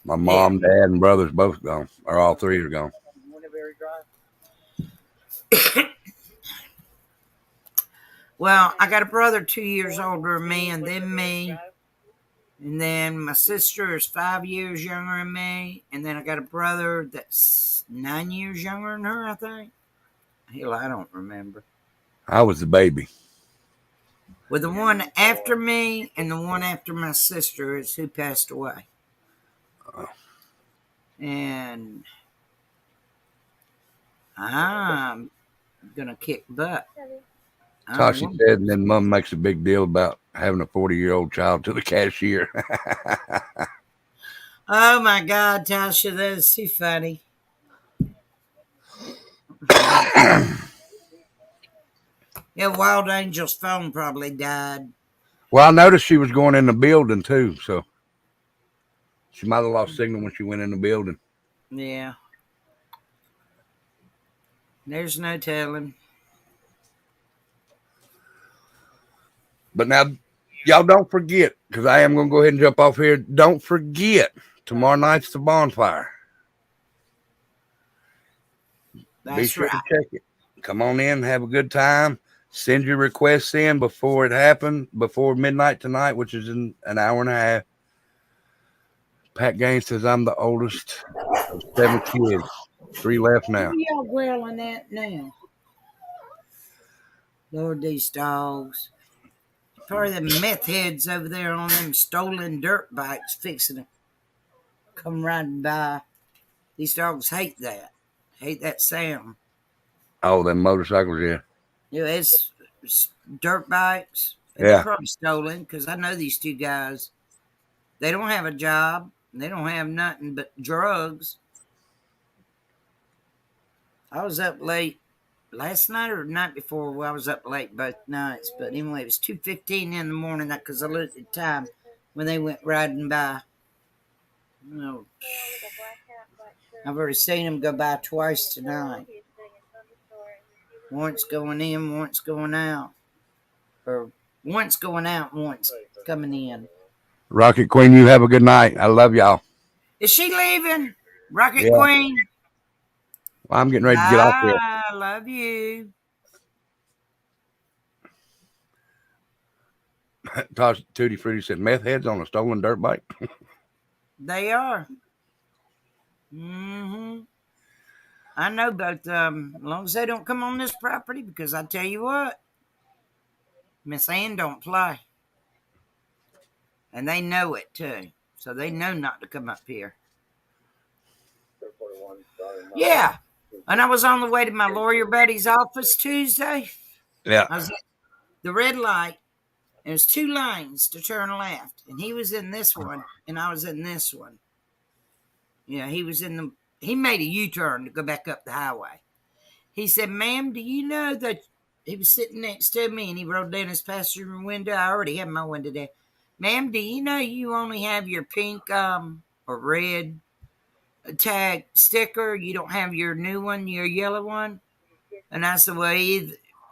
My mom, dad, and brothers both gone, or all three are gone. Well, I got a brother 2 years older than me, and then me. And then my sister is 5 years younger than me. And then I got a brother that's 9 years younger than her, I think. Hell, I don't remember. I was the baby. Well, the one after me and the one after my sister is who passed away. And I'm going to kick butt. Tashi said, and then Mom makes a big deal about having a 40-year-old child to the cashier. Oh, my God, Tasha, that is too funny. Yeah, Wild Angel's phone probably died. Well, I noticed she was going in the building, too, so she might have lost signal when she went in the building. Yeah. There's no telling. But now, y'all don't forget, because I am going to go ahead and jump off here. Don't forget, tomorrow night's the bonfire. Be sure to check it. Come on in, have a good time. Send your requests in before it happened, before midnight tonight, which is in an hour and a half. Pat Gaines says I'm the oldest of 7 kids. 3 left now. Who y'all growling at now? Lord, these dogs. Probably the meth heads over there on them stolen dirt bikes fixing to come riding by. These dogs hate that. Hate that sound. Oh, them motorcycles, yeah. Yeah, it's dirt bikes. Yeah. They're probably stolen because I know these two guys. They don't have a job. They don't have nothing but drugs. I was up late last night or the night before. Well, I was up late both nights. But anyway, it was 2:15 in the morning because I looked at the time when they went riding by. No, I've already seen them go by twice tonight. Once going in, once going out. Or once going out, once coming in. Rocket Queen, you have a good night. I love y'all. Is she leaving? Rocket Yeah. Queen? Well, I'm getting ready to get off here. I love you. Tosh Tutti Frutti said, meth heads on a stolen dirt bike. They are. I know both of them. As long as they don't come on this property, because I tell you what, Miss Ann don't play. And they know it too. So they know not to come up here. Yeah. And I was on the way to my lawyer buddy's office Tuesday. Yeah. I was at the red light. There's 2 lanes to turn left. And he was in this one, and I was in this one. Yeah, he made a U-turn to go back up the highway. He said, ma'am, do you know that he was sitting next to me and he rolled down his passenger window? I already had my window there. Ma'am, do you know you only have your pink or red tag sticker? You don't have your new one, your yellow one? And I said, well,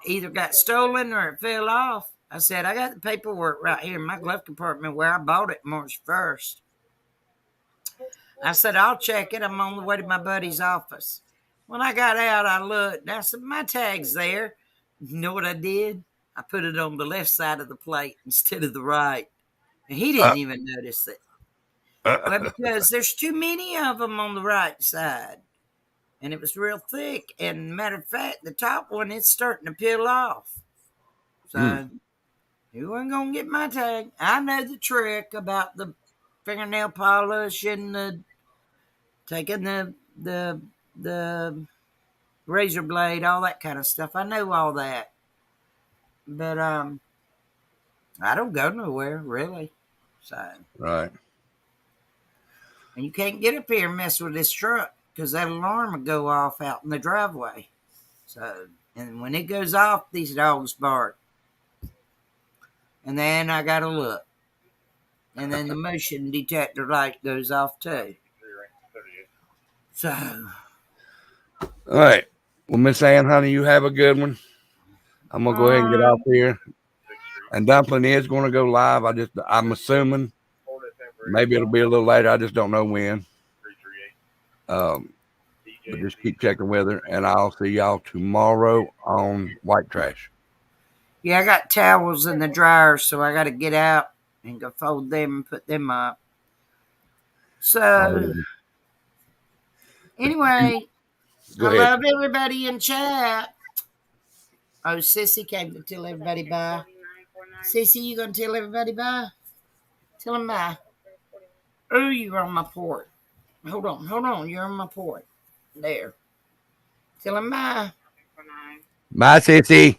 either got stolen or it fell off. I said, I got the paperwork right here in my glove compartment where I bought it March 1st. I said, I'll check it. I'm on the way to my buddy's office. When I got out, I looked, and I said, my tag's there. You know what I did? I put it on the left side of the plate instead of the right. And he didn't even notice it. Well, because there's too many of them on the right side. And it was real thick. And matter of fact, the top one, it's starting to peel off. So he wasn't going to get my tag. I know the trick about the fingernail polish and taking the razor blade, all that kind of stuff. I know all that. But I don't go nowhere, really. So Right. And you can't get up here and mess with this truck because that alarm will go off out in the driveway. So, and when it goes off, these dogs bark. And then I got to look. And then the motion detector light goes off too. So. All right. Well, Miss Ann, honey, you have a good one. I'm going to go ahead and get off here. And Dumpling is going to go live. I'm assuming maybe it'll be a little later. I just don't know when. But just keep checking with her. And I'll see y'all tomorrow on White Trash. Yeah, I got towels in the dryer, so I got to get out and go fold them and put them up. So, anyway, Go I ahead. love everybody in chat. Oh, Sissy came to tell everybody bye. Sissy, you going to tell everybody bye? Tell them bye. Oh, you're on my port. Hold on. You're on my port. There. Tell them bye. Bye, Sissy.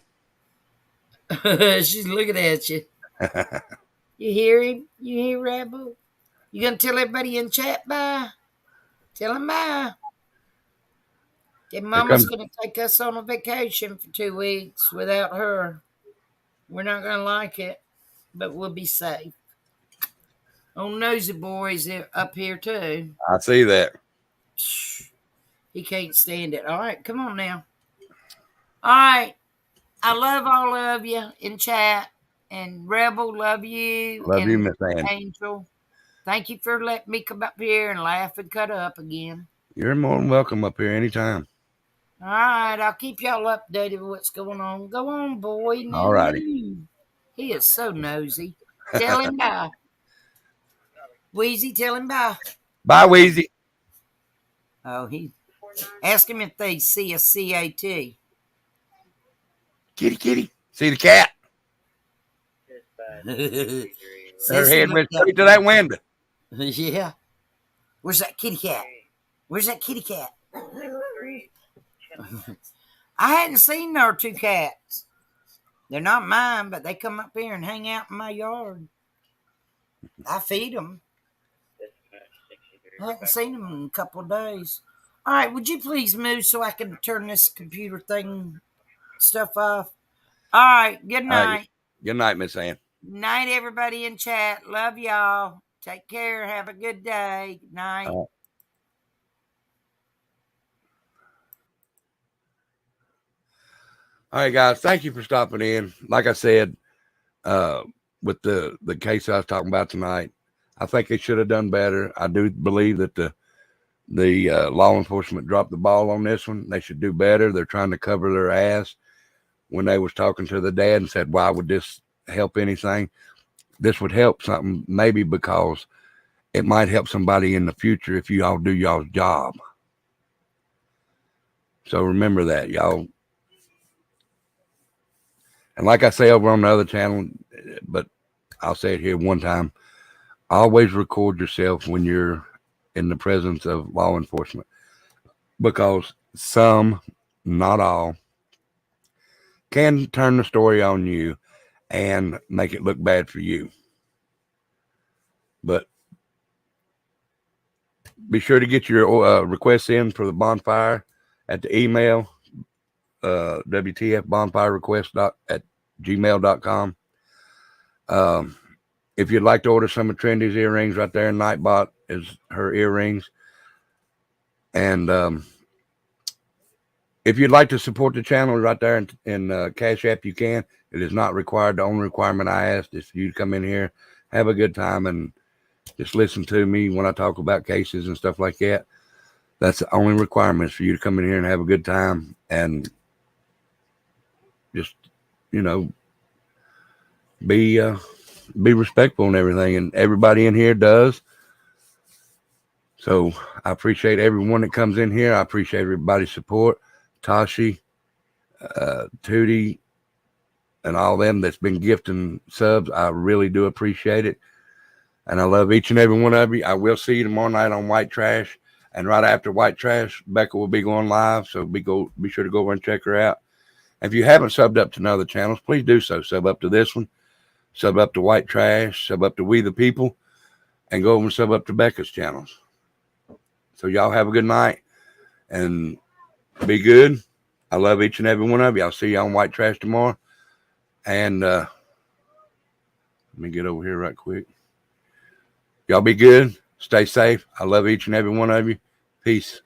She's looking at you. You hear him? You hear Rebel? You gonna tell everybody in chat bye? Tell them bye. Then Mama's gonna take us on a vacation for 2 weeks without her. We're not gonna like it, but we'll be safe. Oh, Nosy Boy's up here too. I see that. He can't stand it. All right, come on now. All right. I love all of you in chat. And Rebel, love you. Love and you, Miss Ann. Angel. Thank you for letting me come up here and laugh and cut up again. You're more than welcome up here anytime. All right. I'll keep y'all updated with what's going on. Go on, boy. All righty. He is so nosy. Tell him bye. Wheezy, tell him bye. Bye, Wheezy. Oh, ask him if they see a CAT. Kitty. See the cat? Her head went straight to that window. Yeah. Where's that kitty cat? Where's that kitty cat? I hadn't seen our 2 cats. They're not mine, but they come up here and hang out in my yard. I feed them. I haven't seen them in a couple of days. All right, would you please move so I can turn this computer thing stuff off? All right, good All right. night. Good night, Miss Ann. Night, everybody in chat. Love y'all. Take care. Have a good day. Night. All right, guys. Thank you for stopping in. Like I said, with the case I was talking about tonight, I think they should have done better. I do believe that the law enforcement dropped the ball on this one. They should do better. They're trying to cover their ass. When they was talking to the dad and said, why would this help anything? This would help something, maybe because it might help somebody in the future if you all do y'all's job. So remember that, y'all. And like I say over on the other channel, but I'll say it here one time, always record yourself when you're in the presence of law enforcement, because some, not all, can turn the story on you and make it look bad for you. But be sure to get your requests in for the bonfire at the email, WTFbonfirerequest@gmail.com. If you'd like to order some of Trendy's earrings, right there, Nightbot is her earrings. And if you'd like to support the channel, right there in Cash App, you can. It is not required. The only requirement I asked is for you to come in here, have a good time, and just listen to me when I talk about cases and stuff like that. That's the only requirement, is for you to come in here and have a good time and just, you know, be respectful and everything. And everybody in here does. So I appreciate everyone that comes in here. I appreciate everybody's support. Tashi, Tootie, and all them that's been gifting subs. I really do appreciate it. And I love each and every one of you. I will see you tomorrow night on White Trash. And right after White Trash, Becca will be going live. So be sure to go over and check her out. If you haven't subbed up to other channels, please do so. Sub up to this one. Sub up to White Trash. Sub up to We the People. And go over and sub up to Becca's channels. So y'all have a good night. And be good. I love each and every one of you. I'll see you on White Trash tomorrow. And let me get over here right quick. Y'all be good. Stay safe. I love each and every one of you. Peace.